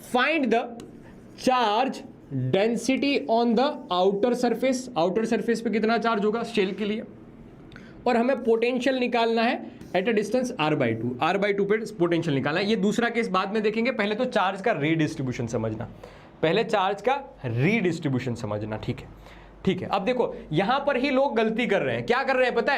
Speaker 1: find the charge density on the outer surface. Outer surface पे कितना चार्ज होगा शेल के लिए, और हमें पोटेंशियल निकालना है eight a distance r/2। r/2 पे पोटेंशियल निकालना है। ये दूसरा केस बाद में देखेंगे, पहले तो चार्ज का रीडिस्ट्रीब्यूशन समझना, ठीक है, ठीक है। अब देखो, यहां पर ही लोग गलती कर रहे हैं। क्या कर रहे हैं पता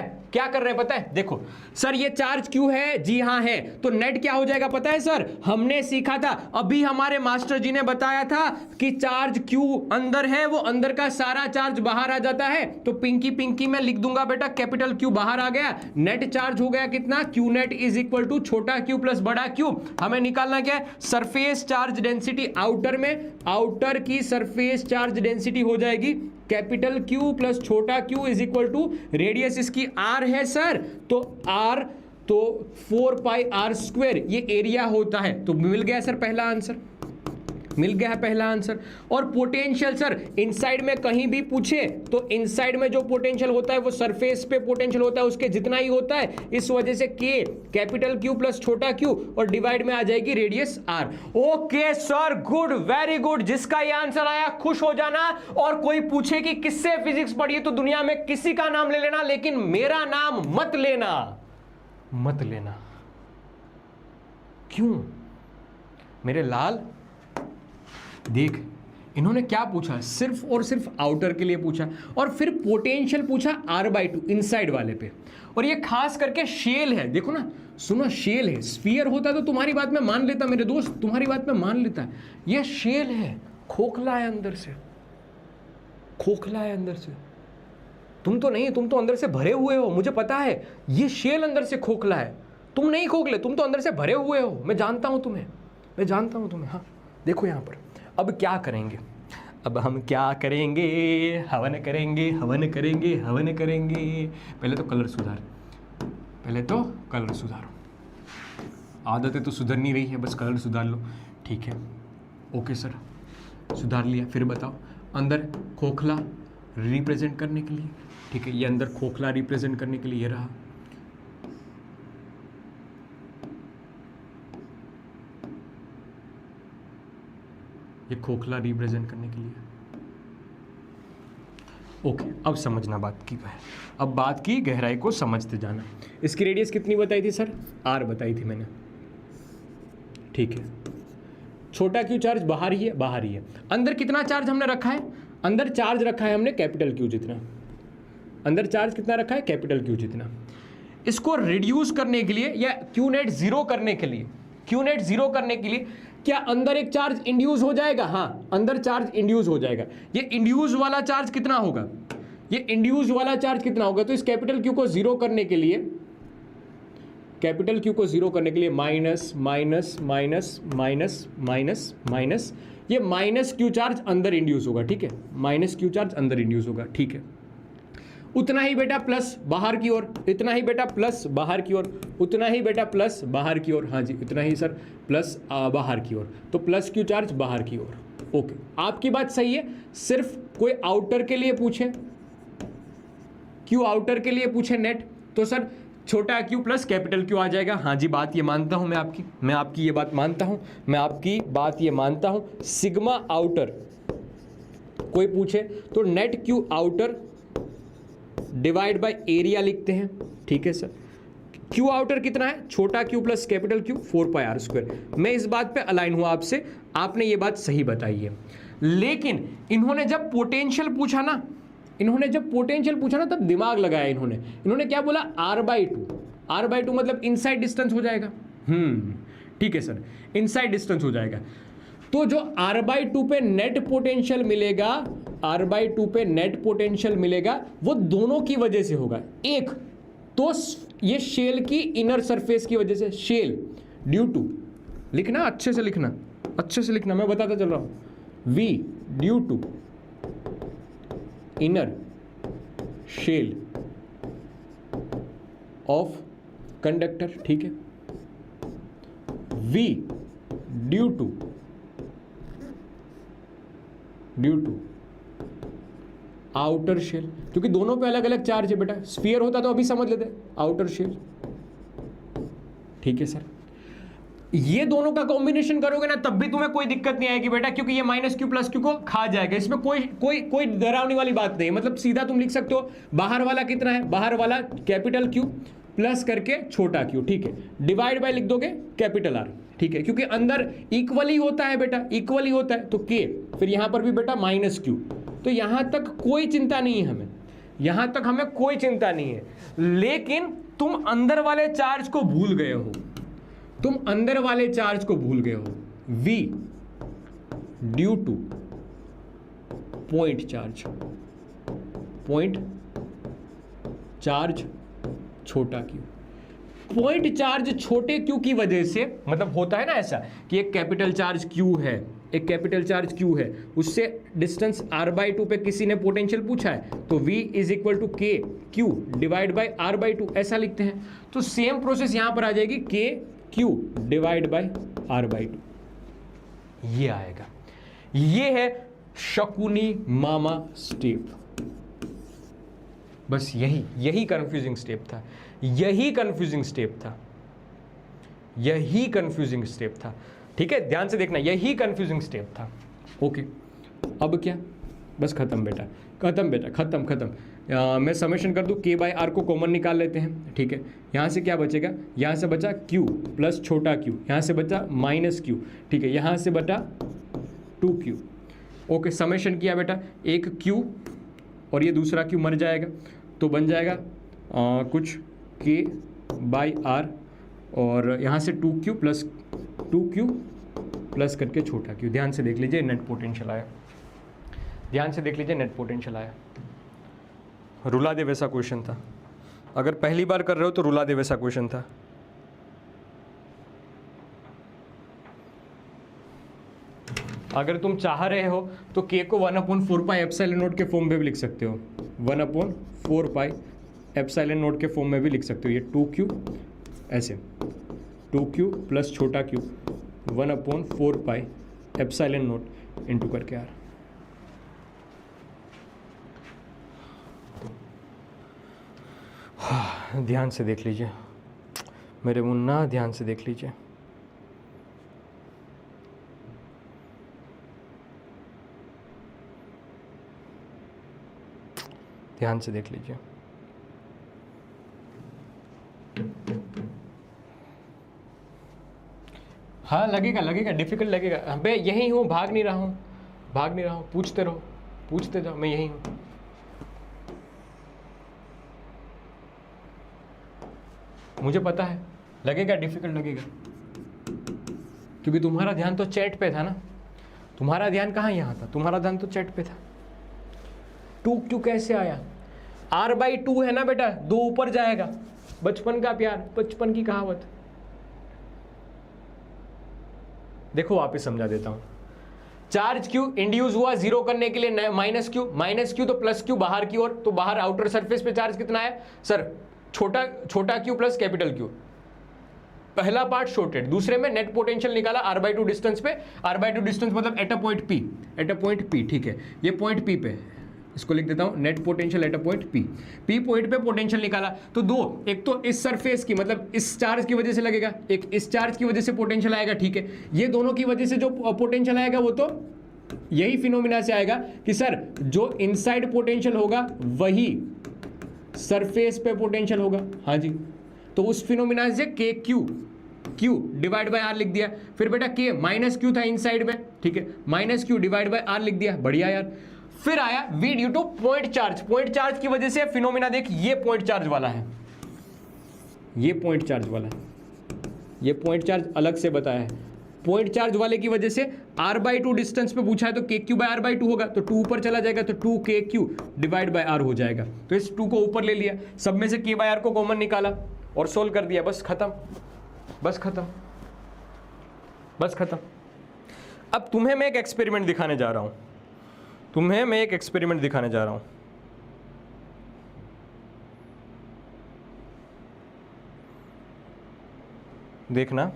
Speaker 1: है? देखो सर, ये चार्ज क्यों है? जी हां है, तो नेट क्या हो जाएगा पता है सर? हमने सीखा था, अभी हमारे मास्टर जी ने बताया था कि चार्ज क्यू अंदर है, वो अंदर का सारा चार्ज बाहर आ जाता है। तो पिंकी में लिख दूंगा बेटा, कैपिटल क्यू बाहर आ गया, नेट चार्ज हो गया कितना? Q net is equal to छोटा क्यू प्लस बड़ा क्यू। हमें निकालना क्या है? सरफेस चार्ज डेंसिटी आउटर में, आउटर की सरफेस चार्ज डेंसिटी हो जाएगी कैपिटल Q प्लस छोटा q is equal to radius इसकी r है सर, तो r तो 4 पाई r², ये एरिया होता है। तो मिल गया सर पहला आंसर, मिल गया है पहला आंसर। और पोटेंशियल सर, इनसाइड में कहीं भी पूछे तो इनसाइड में जो पोटेंशियल होता है वो सरफेस पे पोटेंशियल होता है उसके जितना ही होता है, इस वजह से K कैपिटल Q प्लस छोटा q, और डिवाइड में आ जाएगी radius R। Okay sir, good, very good. जिसका ये आंसर आया खुश हो जाना, और कोई पूछे कि किससे फिजिक्स पढ़ी तो दुनिया में किसी का नाम ले लेना, लेकिन मेरा नाम मत लेना। क्यों मेरे लाल? देख, इन्होंने क्या पूछा? सिर्फ और सिर्फ आउटर के लिए पूछा, और फिर पोटेंशियल पूछा r/2 इनसाइड वाले पे। और ये खास करके शेल है, देखो ना, सुनो, शेल है। स्फीयर होता तो तुम्हारी बात में मान लेता मेरे दोस्त, तुम्हारी बात में मान लेता। ये शेल है, खोखला है अंदर से, तुम तो नहीं, तुम तो अंदर से भरे हुए हो, मुझे पता है। ये शेल अंदर से खोखला है, तुम नहीं खोखले, तुम तो अंदर से भरे हुए हो। मैं जानता हूं तुम्हें। हाँ, देखो यहां पर अब क्या करेंगे? अब हम क्या करेंगे? हवन करेंगे। पहले तो कलर सुधारो। आदतें तो सुधर नहीं रही है, बस कलर सुधार लो, ठीक है। ओके सर, सुधार लिया। फिर बताओ, अंदर खोखला रिप्रेजेंट करने के लिए, ठीक है, ये अंदर खोखला रिप्रेजेंट करने के लिए ये रहा। ये खोखला रिप्रेजेंट करने के लिए, ओके, अब समझना बात की है, अब बात की गहराई को समझते जाना। इसकी रेडियस कितनी बताई थी सर? आर बताई थी मैंने, ठीक है। छोटा क्यू चार्ज बाहर ही है, बाहर ही है। अंदर कितना चार्ज हमने रखा है? अंदर चार्ज रखा है हमने कैपिटल क्यू जितना। अंदर चार्ज कितना रखा है? कैपिटल क्यू जितना। इसको रिड्यूस करने के लिए या क्यू नेट जीरो करने के लिए, क्यू नेट जीरो करने के लिए क्या अंदर एक चार्ज इंड्यूस हो जाएगा? हाँ, अंदर चार्ज इंड्यूस हो जाएगा। ये इंड्यूस वाला चार्ज कितना होगा? ये इंड्यूस वाला चार्ज कितना होगा? तो इस कैपिटल क्यू को जीरो करने के लिए, कैपिटल क्यू को जीरो करने के लिए minus minus minus minus minus minus, ये माइनस क्यू चार्ज अंदर इंड्यूस होगा, ठीक है। माइनस क्यू चार्ज अंदर इंड्यूस होगा, ठीक है। उतना ही बेटा प्लस बाहर की ओर, इतना ही बेटा प्लस बाहर की ओर, उतना ही बेटा प्लस बाहर की ओर, हाँ जी इतना ही सर प्लस बाहर की ओर, तो प्लस क्यू चार्ज बाहर की ओर। ओके, आपकी बात सही है। सिर्फ कोई आउटर के लिए पूछे, क्यू आउटर के लिए पूछे नेट, तो सर छोटा क्यू प्लस कैपिटल क्यू आ जाएगा। हाँ जी, बात ये मानता हूं मैं आपकी ये बात मानता हूं, मैं आपकी बात ये मानता हूं। सिग्मा आउटर कोई पूछे तो net Q outer divide by area लिखते हैं, ठीक है सर। क्यू आउटर कितना है? छोटा q plus capital q 4 pi r square. मैं इस बात पे अलाइन हुआ आपसे, आपने ये बात सही बताई है। लेकिन इन्होंने जब पोटेंशियल पूछा ना, तब दिमाग लगाया इन्होंने क्या बोला? r/2। r/2 मतलब इनसाइड डिस्टेंस हो जाएगा। ठीक है सर, इनसाइड डिस्टेंस हो जाएगा। तो जो r/2 पे नेट पोटेंशियल मिलेगा, r/2 पे नेट पोटेंशियल मिलेगा, वो दोनों की वजह से होगा। एक तो ये शेल की इनर सरफेस की वजह से, शेल ड्यू टू, लिखना अच्छे से लिखना, मैं बताता चल रहा हूं। v due to inner shell of conductor, ठीक है। v due to outer shell, क्योंकि दोनों पे अलग अलग चार्ज है बेटा। स्फीयर होता तो अभी समझ लेते, आउटर शेल, ठीक है सर। ये दोनों का कॉम्बिनेशन करोगे ना तब भी तुम्हें कोई दिक्कत नहीं आएगी बेटा, क्योंकि ये माइनस क्यू प्लस क्यू को खा जाएगा। इसमें कोई डरावने वाली बात नहीं, मतलब सीधा तुम लिख सकते हो बाहर वाला कितना है, बाहर वाला कैपिटल क्यू प्लस करके छोटा क्यू, ठीक है, डिवाइड बाय लिख दोगे कैपिटल आर, ठीक है, क्योंकि अंदर इक्वली होता है बेटा, इक्वली होता है तो के, फिर यहां पर भी बेटा माइनस क्यू। तो यहां तक कोई चिंता नहीं है हमें, यहां तक हमें कोई चिंता नहीं है। लेकिन तुम अंदर वाले चार्ज को भूल गए हो, v due to point charge छोटा क्यू। पॉइंट चार्ज छोटे क्यू की वजह से, मतलब होता है ना ऐसा कि एक कैपिटल चार्ज क्यू है, उससे डिस्टेंस r/2 पे किसी ने पोटेंशियल पूछा है, तो v इज इक्वल टू के क्यू डिवाइड बाय r/2 ऐसा लिखते हैं। तो सेम प्रोसेस यहां पर आ जाएगी, के क्यू डिवाइड बाय r/2, ये आएगा। ये है शकुनी मामा स्टेप। बस यही कंफ्यूजिंग स्टेप था, यही कंफ्यूजिंग स्टेप था, ठीक है, ध्यान से देखना, यही कंफ्यूजिंग स्टेप था। ओके, अब क्या? बस खत्म बेटा, खत्म। मैं समेशन कर दूं, k/r को कॉमन निकाल लेते हैं, ठीक है। यहाँ से क्या बचेगा? यहाँ से बचा q प्लस छोटा q, यहाँ से बचा माइनस q, ठीक है, यहाँ से बचा 2q। ओके, समेशन किया बेटा, एक q और ये दूसरा q मर जाएगा, तो बन जाएगा कुछ k/r, और यहाँ से 2q प्लस करके छोटा q। ध्यान से देख लीजिए नेट पोटेंशियल आया, रुला दे वैसा क्वेश्चन था। अगर पहली बार कर रहे हो तो रुला दे वैसा क्वेश्चन था। अगर तुम चाह रहे हो तो k को 1/4 पाई एप्सिलॉन नॉट के फॉर्म में भी लिख सकते हो, 1/4 पाई एप्सिलॉन नॉट के फॉर्म में भी लिख सकते हो। ये 2q ऐसे, 2q प्लस छोटा q 1/4 pi epsilon not into करके आर। ध्यान से देख लीजिए मेरे मुन्ना, ध्यान से देख लीजिए। ध्यान से देख लीजिए। हाँ लगेगा लगेगा, डिफिकल्ट लगेगा। मैं यही हूँ, भाग नहीं रहा हूँ, पूछते रहो, पूछते जाओ, मैं यही हूँ। मुझे पता है लगेगा, डिफिकल्ट लगेगा, क्योंकि तुम्हारा ध्यान तो चैट पे था ना। तुम्हारा ध्यान कहाँ यहाँ था, तुम्हारा ध्यान तो चैट पे था। 2 क्यों कैसे आया? r/2 है ना बेटा, 2 ऊपर जाएगा। बचपन का प्यार, बचपन की कहावत। देखो वापस समझा देता हूं। चार्ज क्यू इंड्यूस हुआ जीरो करने के लिए, माइनस क्यू तो प्लस क्यू बाहर की ओर, तो बाहर आउटर सरफेस पे चार्ज कितना है सर? छोटा क्यू प्लस कैपिटल क्यू। पहला पार्ट शॉर्टेड, दूसरे में नेट पोटेंशियल निकाला r/2 डिस्टेंस पे। r/2 डिस्टेंस मतलब एट अ पॉइंट P, ठीक है, ये पॉइंट P पे, इसको लिख देता हूं net potential at a point P point पे पोटेंशियल निकाला। तो दो, एक तो इस सरफेस की मतलब इस चार्ज की वजह से लगेगा, एक इस चार्ज की वजह से पोटेंशियल आएगा, ठीक है। ये दोनों की वजह से जो पोटेंशियल आएगा वो तो यही फिनोमिना से आएगा कि सर जो इनसाइड पोटेंशियल होगा वही सरफेस पे पोटेंशियल होगा। हाँ जी, तो उस फिनोमिना से के क्यू डिवाइड बाय आर लिख दिया। फिर बेटा के माइनस क्यू था इनसाइड में, ठीक है, minus q divide by r लिख दिया, बढ़िया यार। फिर आया V due to point charge की वजह से फिनोमिना देख, ये पॉइंट चार्ज वाला है, ये पॉइंट चार्ज वाला है, ये पॉइंट चार्ज अलग से बताया है। पॉइंट चार्ज वाले की वजह से r/2 डिस्टेंस पे पूछा है तो kq/r/2 होगा, तो 2 ऊपर चला जाएगा तो 2kq डिवाइड बाय r हो जाएगा। तो इस 2 को ऊपर ले लिया, सब में से k/r को कॉमन निकाला और सोल्व कर दिया, बस खत्म, बस खत्म, बस खत्म। अब तुम्हें मैं एक एक्सपेरिमेंट दिखाने जा रहा हूं, देखना।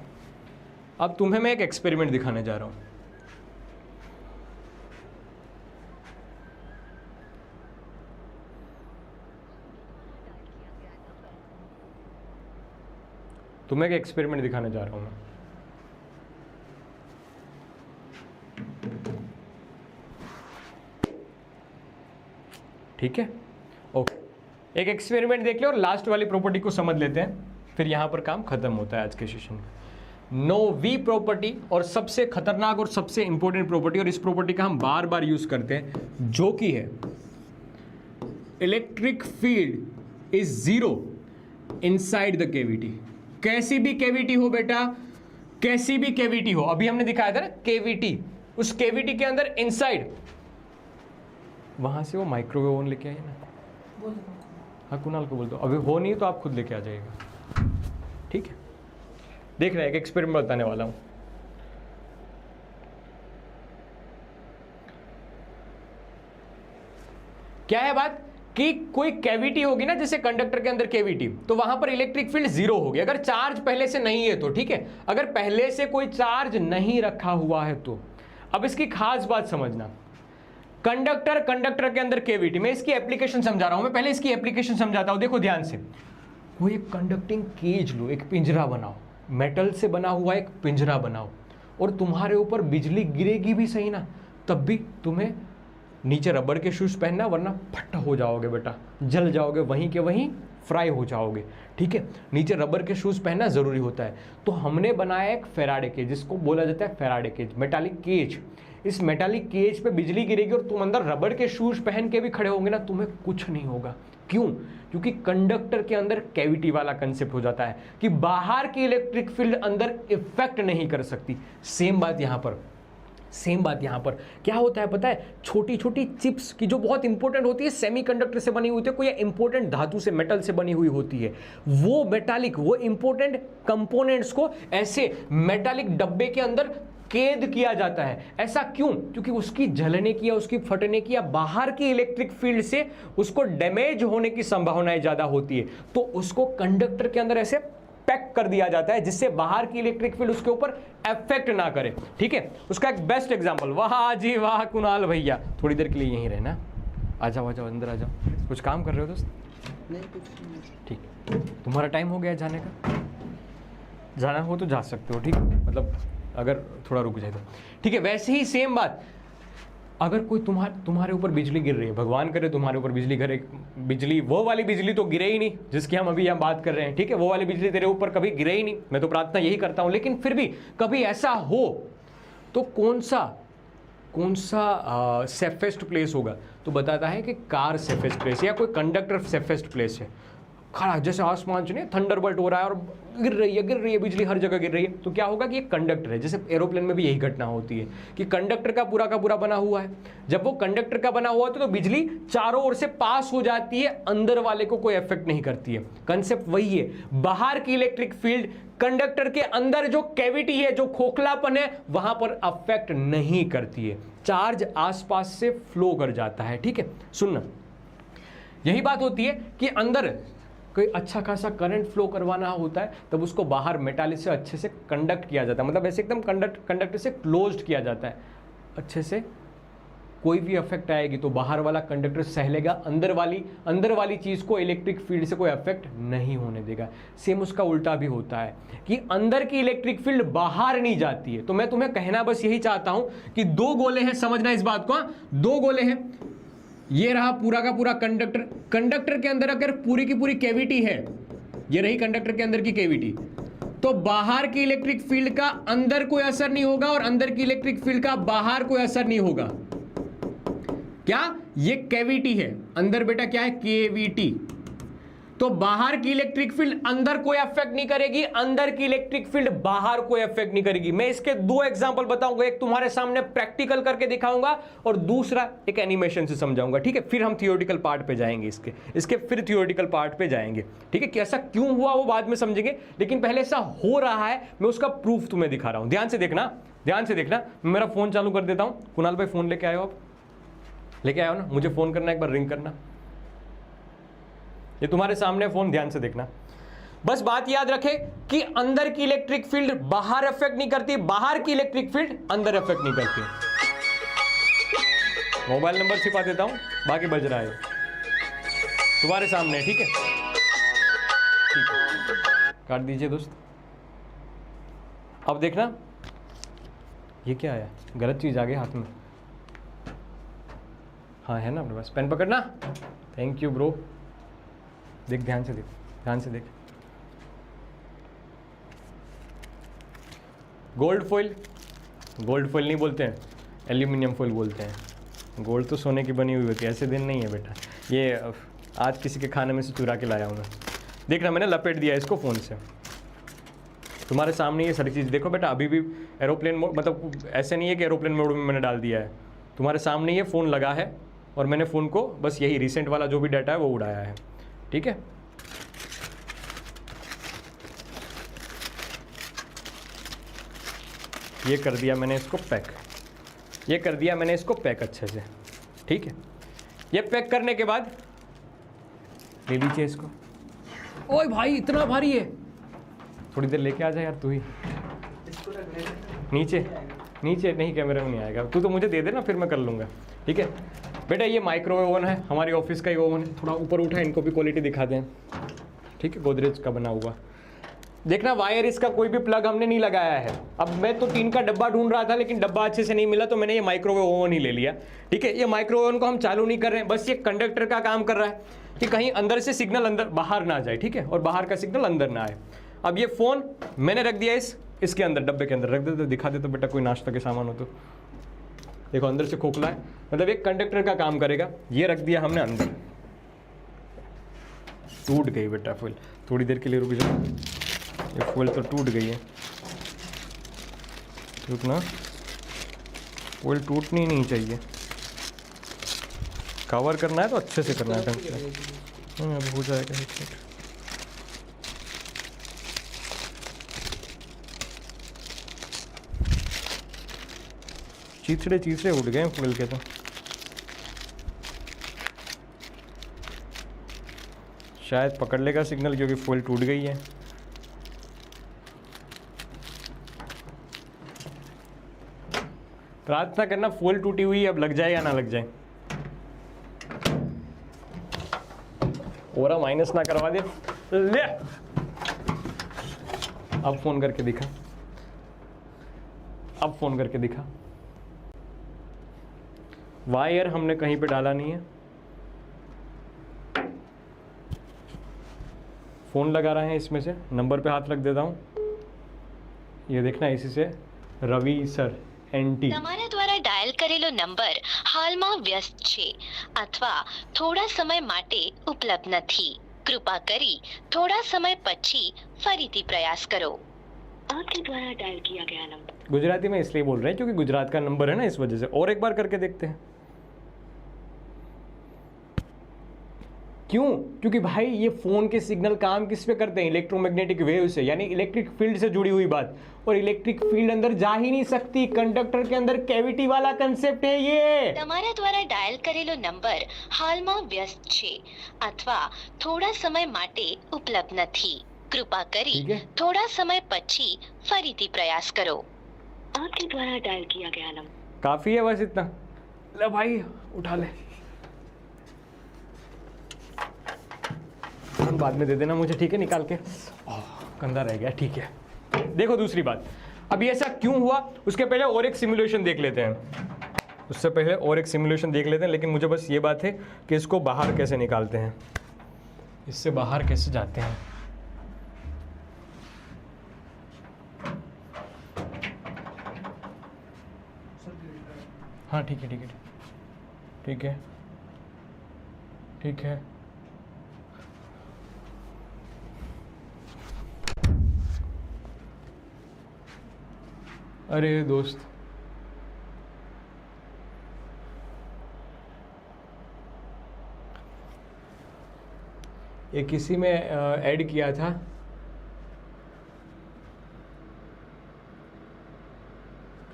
Speaker 1: अब तुम्हें मैं एक एक्सपेरिमेंट दिखाने जा रहा हूं। तुम्हें एक एक्सपेरिमेंट दिखाने जा रहा हूं मैं। ठीक है, ओके, एक एक्सपेरिमेंट देख ले और लास्ट वाली प्रॉपर्टी को समझ लेते हैं, फिर यहां पर काम खत्म होता है आज के सेशन में। नो वी प्रॉपर्टी, और सबसे खतरनाक और सबसे इंपॉर्टेंट प्रॉपर्टी, और इस प्रॉपर्टी का हम बार बार यूज करते हैं, जो कि है electric field is zero inside the cavity. कैसी भी कैविटी हो बेटा, कैसी भी कैविटी हो, अभी हमने दिखाया था ना कैविटी, उस कैविटी के अंदर इनसाइड, वहां से वो माइक्रोवेव ओवन लेके आइए ना, हाँ कुणाल को बोल दो, अभी हो नहीं तो आप खुद लेके आ जाइएगा, ठीक है। देख रहे हैं, एक एक्सपेरिमेंट बताने वाला हूं। क्या है बात कि कोई कैविटी होगी ना, जैसे कंडक्टर के अंदर कैविटी, तो वहां पर इलेक्ट्रिक फील्ड जीरो होगी अगर चार्ज पहले से नहीं है तो, ठीक है। अगर पहले से कोई चार्ज नहीं रखा हुआ है तो, अब इसकी खास बात समझना, कंडक्टर के अंदर कैविटी, मैं इसकी एप्लीकेशन समझा रहा हूं, मैं पहले इसकी एप्लीकेशन समझाता हूं, देखो ध्यान से। कोई एक कंडक्टिंग केज लो, एक पिंजरा बनाओ, मेटल से बना हुआ एक पिंजरा बनाओ, और तुम्हारे ऊपर बिजली गिरेगी भी सही ना, तब भी तुम्हें नीचे रबर के शूज पहनना, वरना फट हो जाओगे बेटा, जल जाओगे, वहीं के वहीं फ्राई हो जाओगे, ठीक है। नीचे रबर के शूज पहनना जरूरी होता है। तो हमने बनाया एक फेराडे केज, जिसको बोला जाता है फेराडे केज, मेटालिक केज। इस मेटालिक केज पे बिजली गिरेगी और तुम अंदर रबर के शूज पहन के भी खड़े होंगे ना, तुम्हें कुछ नहीं होगा। क्यों? क्योंकि कंडक्टर के अंदर कैविटी वाला कंसेप्ट हो जाता है कि बाहर की इलेक्ट्रिक फील्ड अंदर इफेक्ट नहीं कर सकती। सेम बात यहां पर क्या होता है पता है, छोटी छोटी चिप्स की जो बहुत इंपॉर्टेंट होती है, सेमीकंडक्टर से बनी हुई होती है, कोई इंपॉर्टेंट धातु से, मेटल से बनी हुई होती है, वो मेटालिक, वो इंपॉर्टेंट कंपोनेंट्स को ऐसे मेटालिक डब्बे के अंदर कैद किया जाता है। ऐसा क्यों? क्योंकि उसकी जलने की या उसकी फटने की या बाहर की इलेक्ट्रिक फील्ड से उसको डैमेज होने की संभावनाएं ज्यादा होती है, तो उसको कंडक्टर के अंदर ऐसे पैक कर दिया जाता है, जिससे बाहर की इलेक्ट्रिक फील्ड उसके ऊपर इफेक्ट ना करे, ठीक है। उसका एक बेस्ट एग्जांपल, वाह जी वाह कुणाल भैया, थोड़ी देर के लिए यहीं रहना, आ जाओ अंदर आ जाओ। कुछ काम कर रहे हो दोस्त? नहीं, कुछ नहीं। ठीक, तुम्हारा टाइम हो गया जाने का, जाना हो तो जा सकते हो, ठीक, मतलब अगर थोड़ा रुक जाए तो, ठीक है। वैसे ही सेम बात, अगर कोई तुम्हारे ऊपर बिजली गिर रही है, भगवान करे तुम्हारे ऊपर बिजली गिरे, बिजली वो वाली बिजली तो गिरे ही नहीं जिसकी हम अभी यहाँ बात कर रहे हैं, ठीक है, वो वाली बिजली तेरे ऊपर कभी गिरे ही नहीं, मैं तो प्रार्थना यही करता हूँ, लेकिन फिर भी कभी ऐसा हो तो कौन सा सेफेस्ट प्लेस होगा? तो बताता है कि कार सेफेस्ट प्लेस या कोई कंडक्टर सेफेस्ट प्लेस है। खड़ा जैसे आसमान से नहीं थंडरबर्ट हो रहा है और गिर रही है बिजली, हर जगह गिर रही है, तो क्या होगा कि ये कंडक्टर है। जैसे एरोप्लेन में भी यही घटना होती है कि कंडक्टर का पूरा बना हुआ है। जब वो कंडक्टर का बना हुआ तो बिजली चारों ओर से पास हो जाती है, अंदर वाले को कोई इफेक्ट नहीं करती है। कंसेप्ट वही है, बाहर की इलेक्ट्रिक फील्ड कंडक्टर के अंदर जो कैविटी है, जो खोखलापन है, वहां पर अफेक्ट नहीं करती है, चार्ज आसपास से फ्लो कर जाता है। ठीक है, सुनना, यही बात होती है कि अंदर कोई अच्छा खासा करंट फ्लो करवाना होता है तब उसको बाहर मेटालिक से अच्छे से कंडक्ट किया जाता है, मतलब ऐसे एकदम कंडक्टर से क्लोज्ड किया जाता है अच्छे से। कोई भी अफेक्ट आएगी तो बाहर वाला कंडक्टर सह लेगा, अंदर वाली चीज को इलेक्ट्रिक फील्ड से कोई अफेक्ट नहीं होने देगा। सेम उसका उल्टा भी होता है कि अंदर की इलेक्ट्रिक फील्ड बाहर नहीं जाती है। तो मैं तुम्हें कहना बस यही चाहता हूं कि दो गोले हैं, समझना इस बात को, दो गोले हैं, ये रहा पूरा का पूरा कंडक्टर के अंदर अगर पूरी की पूरी कैविटी है, ये रही कंडक्टर के अंदर की कैविटी, तो बाहर की इलेक्ट्रिक फील्ड का अंदर कोई असर नहीं होगा और अंदर की इलेक्ट्रिक फील्ड का बाहर कोई असर नहीं होगा। क्या? ये कैविटी है, अंदर बेटा क्या है? कैविटी। तो बाहर की इलेक्ट्रिक फील्ड अंदर कोई अफेक्ट नहीं करेगी, अंदर की इलेक्ट्रिक फील्ड बाहर कोई अफेक्ट नहीं करेगी। मैं इसके दो एग्जांपल बताऊंगा, एक तुम्हारे सामने प्रैक्टिकल करके दिखाऊंगा और दूसरा एक एनिमेशन से समझाऊंगा। ठीक है, फिर हम थियोरेटिकल पार्ट पे जाएंगे, इसके फिर थियोरेटिकल पार्ट पे जाएंगे। ठीक है, कि ऐसा क्यों हुआ वो बाद में समझेंगे, लेकिन पहले ऐसा हो रहा है, मैं उसका प्रूफ तुम्हें दिखा रहा हूं। ध्यान से देखना। मैं मेरा फोन चालू कर देता हूं। कुणाल भाई फोन लेके आयो, आप लेके आयो ना, मुझे फोन करना, एक बार रिंग करना। ये तुम्हारे सामने फोन, ध्यान से देखना। बस बात याद रखे कि अंदर की इलेक्ट्रिक फील्ड बाहर अफेक्ट नहीं करती, बाहर की इलेक्ट्रिक फील्ड अंदर अफेक्ट नहीं करती। मोबाइल नंबर छिपा देता हूं, बाकी बज रहा है तुम्हारे सामने। ठीक है, काट दीजिए दोस्त। अब देखना, ये क्या आया? गलत चीज आ गई हाथ में। हाँ है ना अपने पास, पेन पकड़ना। Thank you bro. देख, ध्यान से देख। गोल्ड फॉइल नहीं बोलते हैं, एल्यूमिनियम फॉइल बोलते हैं। गोल्ड तो सोने की बनी हुई होती है, ऐसे दिन नहीं है बेटा। ये आज किसी के खाने में से चुरा के लाया हूँ मैं। देखना, मैंने लपेट दिया इसको फ़ोन से। तुम्हारे सामने ये सारी चीज़ देखो बेटा। अभी भी एरोप्लेन मोड, मतलब ऐसे नहीं है कि एरोप्लेन मोड में मैंने डाल दिया है। तुम्हारे सामने ये फ़ोन लगा है और मैंने फ़ोन को बस यही रिसेंट वाला जो भी डाटा है वो उड़ाया है। ठीक है, ये कर दिया मैंने इसको पैक, अच्छे से। ठीक है, ये पैक करने के बाद ले लीजिए इसको। ओए भाई, इतना भारी है, थोड़ी देर लेके आ जा यार तू ही। नीचे नहीं, कैमरे में नहीं आएगा। तू तो मुझे दे देना, फिर मैं कर लूँगा। ठीक है बेटा, ये माइक्रोवेव ओवन है, हमारी ऑफिस का ही ओवन है। थोड़ा ऊपर उठा, इनको भी क्वालिटी दिखा दें। ठीक है, गोदरेज का बना हुआ। देखना, वायर इसका कोई भी प्लग हमने नहीं लगाया है। अब मैं तो टीन का डब्बा ढूंढ रहा था, लेकिन डब्बा अच्छे से नहीं मिला, तो मैंने ये माइक्रोवेव ओवन ही ले लिया। ठीक है, ये माइक्रोवेव ओवन को हम चालू नहीं कर रहे हैं, बस ये कंडक्टर का काम कर रहा है कि कहीं अंदर से सिग्नल अंदर बाहर ना जाए। ठीक है, और बाहर का सिग्नल अंदर ना आए। अब ये फ़ोन मैंने रख दिया इसके अंदर, डब्बे के अंदर रख दे। तो दिखा दे तो बेटा, कोई नाश्ता के सामान हो तो। देखो, अंदर से खोखला है, मतलब एक कंडक्टर का काम करेगा। ये रख दिया हमने अंदर। टूट गई बेटा फुल, थोड़ी देर के लिए रुक जाओ। ये फुल तो टूट गई है। रुकना, फुल टूटनी नहीं चाहिए। कवर करना है तो अच्छे से करना है, ढंग से। अब हो जाएगा। चीथड़े उड़ गए फुल के। तो शायद पकड़ लेगा सिग्नल, क्योंकि फुल टूट गई है। प्रार्थना करना, फुल टूटी हुई, अब लग जाए या ना लग जाए। ओरा माइनस ना करवा दे। ले, अब फोन करके दिखा। वायर हमने कहीं पे डाला नहीं है, फ़ोन लगा रहे हैं इसमें से, नंबर पे हाथ रख देता हूँ, ये देखना इसी से रवि सर एनटी।
Speaker 2: તમારા દ્વારા ડાયલ કરેલો નંબર હાલમાં વ્યસ્ત છે અથવા થોડા સમય માટે ઉપલબ્ધ નથી. કૃપા કરી થોડા સમય પછી ફરીથી પ્રયાસ કરો. आपके द्वारा डायल किया गया नंबर
Speaker 1: गुजराती में इसलिए बोल रहे हैं क्योंकि गुजरात का नंबर है ना, इस वजह से। और एक बार करके देखते हैं। क्यों? क्योंकि भाई ये फ़ोन के सिग्नल काम किस पे करते हैं? इलेक्ट्रोमैग्नेटिक वेव से, यानी इलेक्ट्रिक फील्ड से जुड़ी हुई बात। और इलेक्ट्रिक फील्ड अंदर जा ही नहीं सकती, कंडक्टर के अंदर कैविटी वाला कंसेप्ट है ये।
Speaker 2: તમારા દ્વારા ડાયલ કરેલો નંબર હાલમાં વ્યસ્ત છે અથવા થોડા સમય માટે ઉપલબ્ધ નથી. કૃપા કરી
Speaker 1: ठीक है।
Speaker 2: થોડા સમય પછી ફરીથી પ્રયાસ કરો. आपके द्वारा डायल किया गया नंबर
Speaker 1: काफ़ी है बस इतना। ले भाई उठा ले, बाद में दे देना मुझे, ठीक है, निकाल के। गंदा रह गया, ठीक है। देखो दूसरी बात, अब ये ऐसा क्यों हुआ उसके पहले और एक सिमुलेशन देख लेते हैं। उससे पहले और एक सिमुलेशन देख लेते हैं, लेकिन मुझे बस ये बात है कि इसको बाहर कैसे निकालते हैं, इससे बाहर कैसे जाते हैं। हाँ ठीक है ठीक है ठीक है ठीक है। अरे दोस्त, ये किसी में ऐड किया था,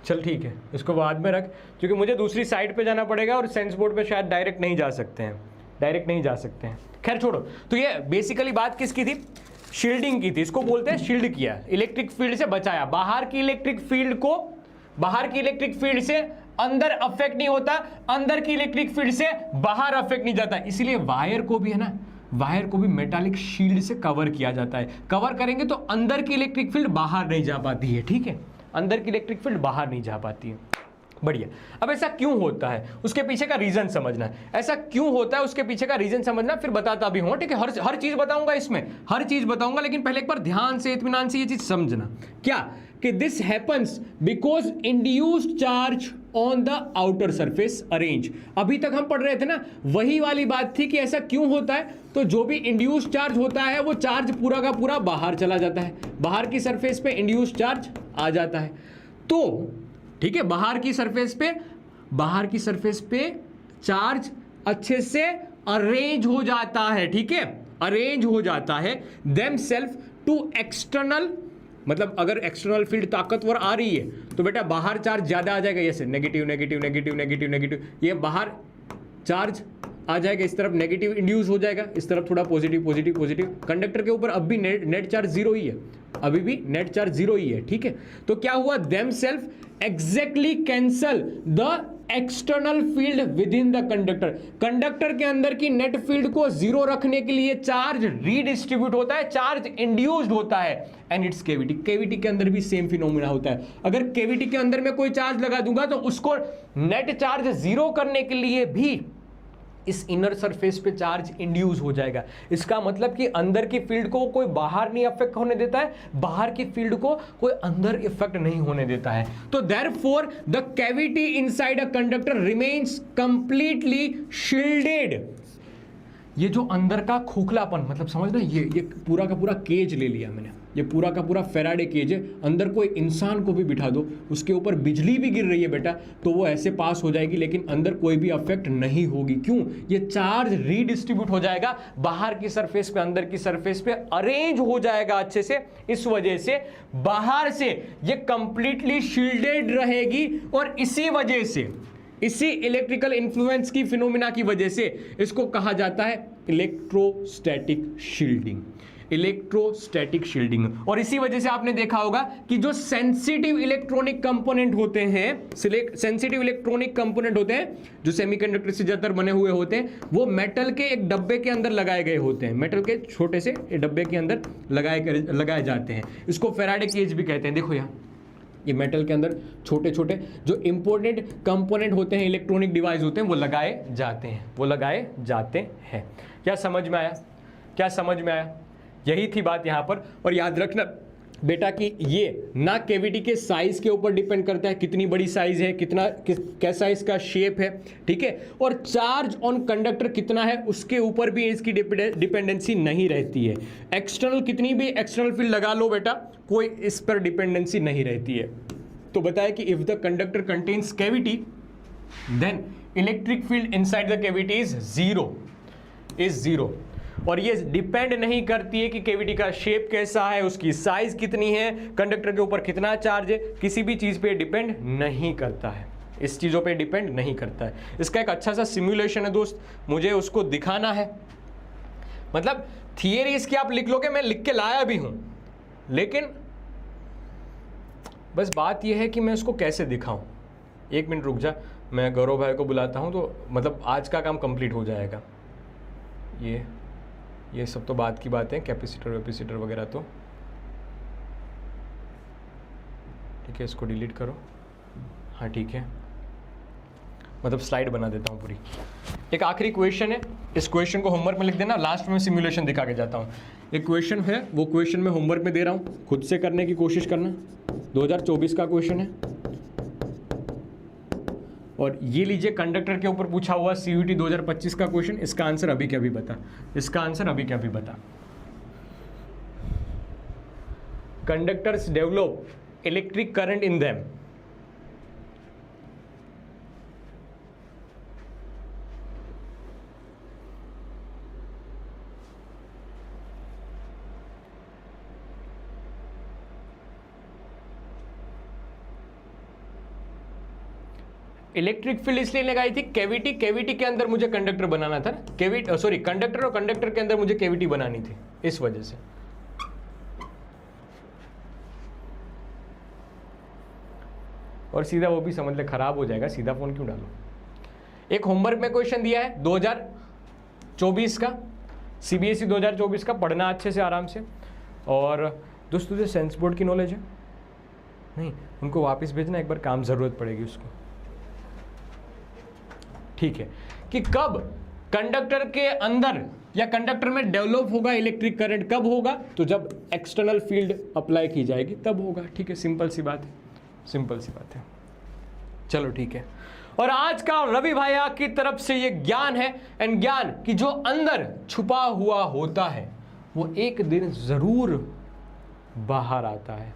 Speaker 1: चल ठीक है, इसको बाद में रख, क्योंकि मुझे दूसरी साइड पे जाना पड़ेगा और सेंस बोर्ड पे शायद डायरेक्ट नहीं जा सकते हैं, डायरेक्ट नहीं जा सकते हैं। खैर छोड़ो। तो ये बेसिकली बात किसकी थी? शील्डिंग की थी। इसको बोलते हैं शील्ड किया, इलेक्ट्रिक फील्ड से बचाया। बाहर की इलेक्ट्रिक फील्ड को, बाहर की इलेक्ट्रिक फील्ड से अंदर अफेक्ट नहीं होता, अंदर की इलेक्ट्रिक फील्ड से बाहर अफेक्ट नहीं जाता। इसलिए वायर को भी है ना, वायर को भी मेटालिक शील्ड से कवर किया जाता है। कवर करेंगे तो अंदर की इलेक्ट्रिक फील्ड बाहर नहीं जा पाती है, ठीक है, अंदर की इलेक्ट्रिक फील्ड बाहर नहीं जा पाती है। बढ़िया। अब ऐसा क्यों होता है उसके पीछे का रीजन समझना है, ऐसा क्यों होता है उसके पीछे का रीजन समझना, फिर बताता भी हूं, ठीक है। हर चीज बताऊंगा इसमें, हर चीज बताऊंगा, लेकिन पहले एक बार ध्यान से, इत्मीनान से ये चीज समझना। क्या कि this happens because induced charge on the outer surface arrange. अभी तक हम पढ़ रहे थे ना, वही वाली बात थी कि ऐसा क्यों होता है। तो जो भी इंड्यूस्ड चार्ज होता है वो चार्ज पूरा का पूरा बाहर चला जाता है, बाहर की सरफेस पे इंड्यूस्ड चार्ज आ जाता है। तो ठीक है, बाहर की सरफेस पे चार्ज अच्छे से अरेंज हो जाता है, ठीक है, अरेंज हो जाता है देम सेल्फ टू एक्सटर्नल। मतलब अगर एक्सटर्नल फील्ड ताकतवर आ रही है तो बेटा बाहर चार्ज ज्यादा आ जाएगा, जैसे negative negative negative negative negative, ये बाहर चार्ज आ जाएगा, इस तरफ नेगेटिव इंड्यूस हो जाएगा, इस तरफ थोड़ा पॉजिटिव पॉजिटिव पॉजिटिव। कंडक्टर के ऊपर अब भी नेट चार्ज जीरो ही है, अभी भी नेट चार्ज जीरो ही है, ठीक है। तो क्या हुआ, them self exactly cancel the external field with in the conductor. Conductor के अंदर की नेट फील्ड को जीरो रखने के लिए चार्ज रीडिस्ट्रीब्यूट होता है, चार्ज इंड्यूस्ड होता है एंड इट्स केविटी। केविटी के अंदर भी सेम फिनोमेना होता है। अगर केविटी के अंदर में कोई चार्ज लगा दूंगा तो उसको नेट चार्ज जीरो करने के लिए भी इस इनर सरफेस पे चार्ज इंड्यूस हो जाएगा। इसका मतलब कि अंदर की फील्ड को कोई बाहर नहीं अफेक्ट होने देता है, बाहर की फील्ड को कोई अंदर इफेक्ट नहीं होने देता है। तो therefore the cavity inside a conductor remains completely shielded. ये जो अंदर का खोखलापन, मतलब समझ ना, ये पूरा का पूरा केज ले लिया मैंने, ये पूरा का पूरा फेराडे केज है। अंदर कोई इंसान को भी बिठा दो, उसके ऊपर बिजली भी गिर रही है बेटा, तो वो ऐसे पास हो जाएगी, लेकिन अंदर कोई भी अफेक्ट नहीं होगी। क्यों? ये चार्ज रीडिस्ट्रीब्यूट हो जाएगा, बाहर की सरफेस पे अंदर की सरफेस पे अरेंज हो जाएगा अच्छे से। इस वजह से बाहर से ये कंप्लीटली शील्डेड रहेगी और इसी वजह से, इसी इलेक्ट्रिकल इन्फ्लुएंस की फिनोमिना की वजह से इसको कहा जाता है इलेक्ट्रोस्टैटिक शील्डिंग, इलेक्ट्रोस्टैटिक शील्डिंग। और इसी वजह से आपने देखा होगा कि जो सेंसिटिव इलेक्ट्रॉनिक कंपोनेंट होते हैं, सेंसिटिव इलेक्ट्रॉनिक कंपोनेंट होते हैं जो सेमीकंडक्टर से ज्यादातर बने हुए होते हैं, वो मेटल के एक डब्बे के अंदर लगाए गए होते हैं, मेटल के छोटे से डब्बे के अंदर लगाए जाते हैं। इसको फेराडे केज भी कहते हैं। देखो यहाँ ये मेटल के अंदर छोटे छोटे जो इंपॉर्टेंट कंपोनेंट होते हैं, इलेक्ट्रॉनिक डिवाइस होते हैं, वो लगाए जाते हैं, वो लगाए जाते हैं। क्या समझ में आया? क्या समझ में आया? यही थी बात यहाँ पर। और याद रखना बेटा कि ये ना कैविटी के साइज के ऊपर डिपेंड करता है, कितनी बड़ी साइज है, कैसा इसका शेप है, ठीक है, और चार्ज ऑन कंडक्टर कितना है उसके ऊपर भी इसकी डिपेंडेंसी नहीं रहती है। एक्सटर्नल कितनी भी एक्सटर्नल फील्ड लगा लो बेटा, कोई इस पर डिपेंडेंसी नहीं रहती है। तो बताया कि if the conductor contains cavity then electric field inside the cavity is zero. और ये डिपेंड नहीं करती है कि कैविटी का शेप कैसा है, उसकी साइज कितनी है, कंडक्टर के ऊपर कितना चार्ज है, किसी भी चीज पे डिपेंड नहीं करता है, इस चीजों पे डिपेंड नहीं करता है। इसका एक अच्छा सा सिमुलेशन है दोस्त, मुझे उसको दिखाना है। मतलब थियरी इसकी आप लिख लोगे, मैं लिख के लाया भी हूं, लेकिन बस बात यह है कि मैं उसको कैसे दिखाऊं। एक मिनट रुक जा, मैं गौरव भाई को बुलाता हूं, तो मतलब आज का काम कंप्लीट हो जाएगा। ये सब तो बात की बात है, कैपेसिटर वगैरह तो ठीक है, इसको डिलीट करो। हाँ ठीक है, मतलब स्लाइड बना देता हूँ पूरी। एक आखिरी क्वेश्चन है, इस क्वेश्चन को होमवर्क में लिख देना, लास्ट में सिमुलेशन दिखा के जाता हूँ। एक क्वेश्चन है, वो क्वेश्चन मैं होमवर्क में दे रहा हूँ, खुद से करने की कोशिश करना। 2024 का क्वेश्चन है, और ये लीजिए कंडक्टर के ऊपर पूछा हुआ CUET 2025 का क्वेश्चन। इसका आंसर अभी क्या भी बता, इसका आंसर अभी क्या भी बता। Conductors develop electric current in them. Electric field इसलिए लगाई थी कैविटी के अंदर मुझे कंडक्टर बनाना था, कंडक्टर और कंडक्टर के अंदर मुझे कैविटी बनानी थी, इस वजह से। और सीधा वो भी समझ ले, खराब हो जाएगा, सीधा फोन क्यों डालो। एक होमवर्क में क्वेश्चन दिया है 2024 का, CBSE 2024 का, पढ़ना अच्छे से आराम से। और दोस्तों तुझे सेंस बोर्ड की नॉलेज है? नहीं, उनको वापस भेजना, एक बार काम जरूरत पड़ेगी उसको, ठीक है, कि कब कंडक्टर के अंदर या कंडक्टर में डेवलप होगा इलेक्ट्रिक करंट, कब होगा? तो जब एक्सटर्नल फील्ड अप्लाई की जाएगी तब होगा, ठीक है, सिंपल सी बात है, सिंपल सी बात है। चलो ठीक है। और आज का रवि भैया की तरफ से ये ज्ञान है, एंड ज्ञान कि जो अंदर छुपा हुआ होता है वो एक दिन जरूर बाहर आता है,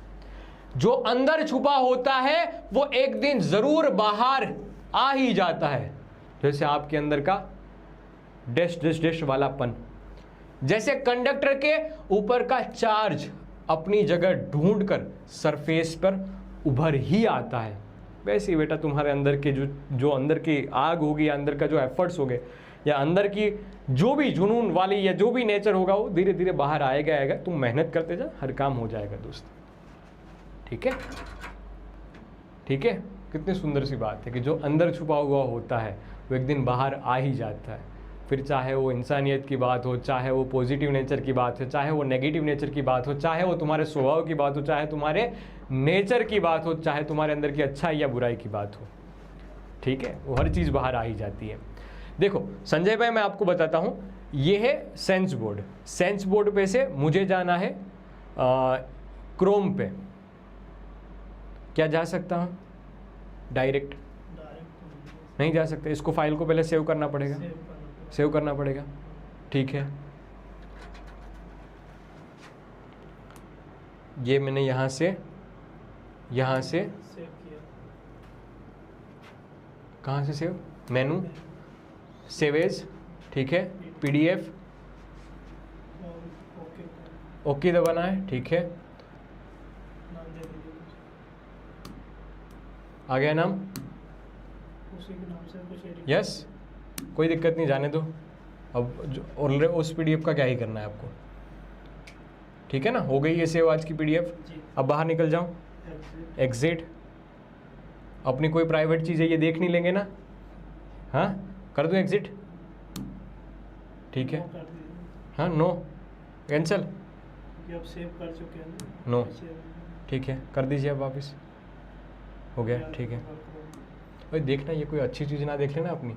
Speaker 1: जो अंदर छुपा होता है वो एक दिन जरूर बाहर आ ही जाता है। जैसे आपके अंदर का डैश डैश डैश वालापन, जैसे कंडक्टर के ऊपर का चार्ज अपनी जगह ढूंढकर सरफेस पर उभर ही आता है, वैसे ही बेटा तुम्हारे अंदर के जो अंदर की आग होगी, या अंदर का जो एफर्ट्स हो गए, या अंदर की जो भी जुनून वाली या जो भी नेचर होगा, वो धीरे धीरे बाहर आएगा। तुम मेहनत करते जा, हर काम हो जाएगा दोस्त, ठीक है, ठीक है। कितनी सुंदर सी बात है कि जो अंदर छुपा हुआ होता है वो एक दिन बाहर आ ही जाता है। फिर चाहे वो इंसानियत की बात हो, चाहे वो पॉजिटिव नेचर की बात हो, चाहे वो नेगेटिव नेचर की बात हो, चाहे वो तुम्हारे स्वभाव की बात हो, चाहे तुम्हारे नेचर की बात हो, चाहे तुम्हारे अंदर की अच्छाई या बुराई की बात हो, ठीक है, वो हर चीज़ बाहर आ ही जाती है। देखो संजय भाई, मैं आपको बताता हूँ, ये है सेंस बोर्ड। सेंस बोर्ड पे से मुझे जाना है क्रोम पे, क्या जा सकता हूँ? डायरेक्ट नहीं जा सकते, इसको फाइल को पहले सेव करना पड़ेगा, सेव करना पड़ेगा, ठीक है। ये मैंने यहाँ से कहाँ से सेव? मेनू, सेव एज, ठीक है, PDF, ओके दबाना है, ठीक है, आ गया नाम, यस, कोई दिक्कत नहीं, जाने दो। अब ऑलरेडी उस PDF का क्या ही करना है आपको, ठीक है ना, हो गई ये सेव आज की PDF। अब बाहर निकल जाऊं, एग्जिट, अपनी कोई प्राइवेट चीज़ है ये देख नहीं लेंगे ना, हाँ कर दूं एग्जिट, ठीक है, हाँ नो कैंसिल,
Speaker 3: आप सेव कर चुके हैं
Speaker 1: नो, ठीक है, कर दीजिए अब वापस, हो गया, ठीक है भाई। देखना ये कोई अच्छी चीज़ ना देख लेना अपनी।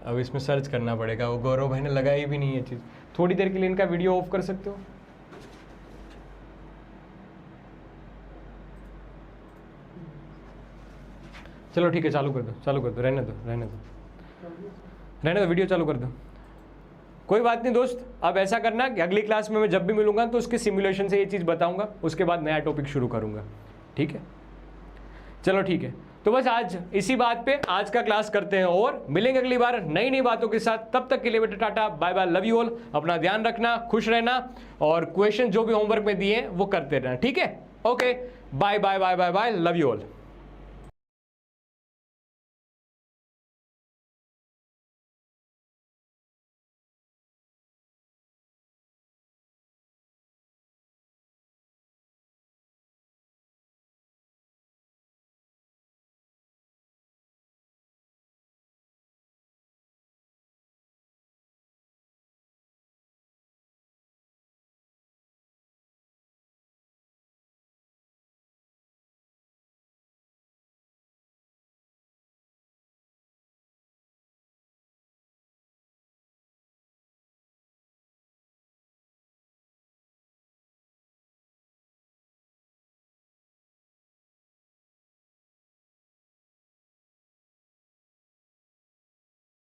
Speaker 1: अब इसमें सर्च करना पड़ेगा, वो गौरव भाई ने लगाई भी नहीं ये चीज़। थोड़ी देर के लिए इनका वीडियो ऑफ कर सकते हो? चलो ठीक है, चालू कर दो, चालू कर दो, रहने दो, रहने दो, रहने दो, वीडियो चालू कर दो। कोई बात नहीं दोस्त, अब ऐसा करना कि अगली क्लास में मैं जब भी मिलूंगा तो उसके सिमुलेशन से ये चीज़ बताऊंगा, उसके बाद नया टॉपिक शुरू करूंगा, ठीक है? चलो ठीक है, तो बस आज इसी बात पे आज का क्लास करते हैं और मिलेंगे अगली बार नई नई बातों के साथ। तब तक के लिए बेटा टाटा bye bye, love you all. अपना ध्यान रखना, खुश रहना और क्वेश्चन जो भी होमवर्क में दिए हैं वो करते रहना, ठीक है? Okay, bye bye bye bye bye, love you all.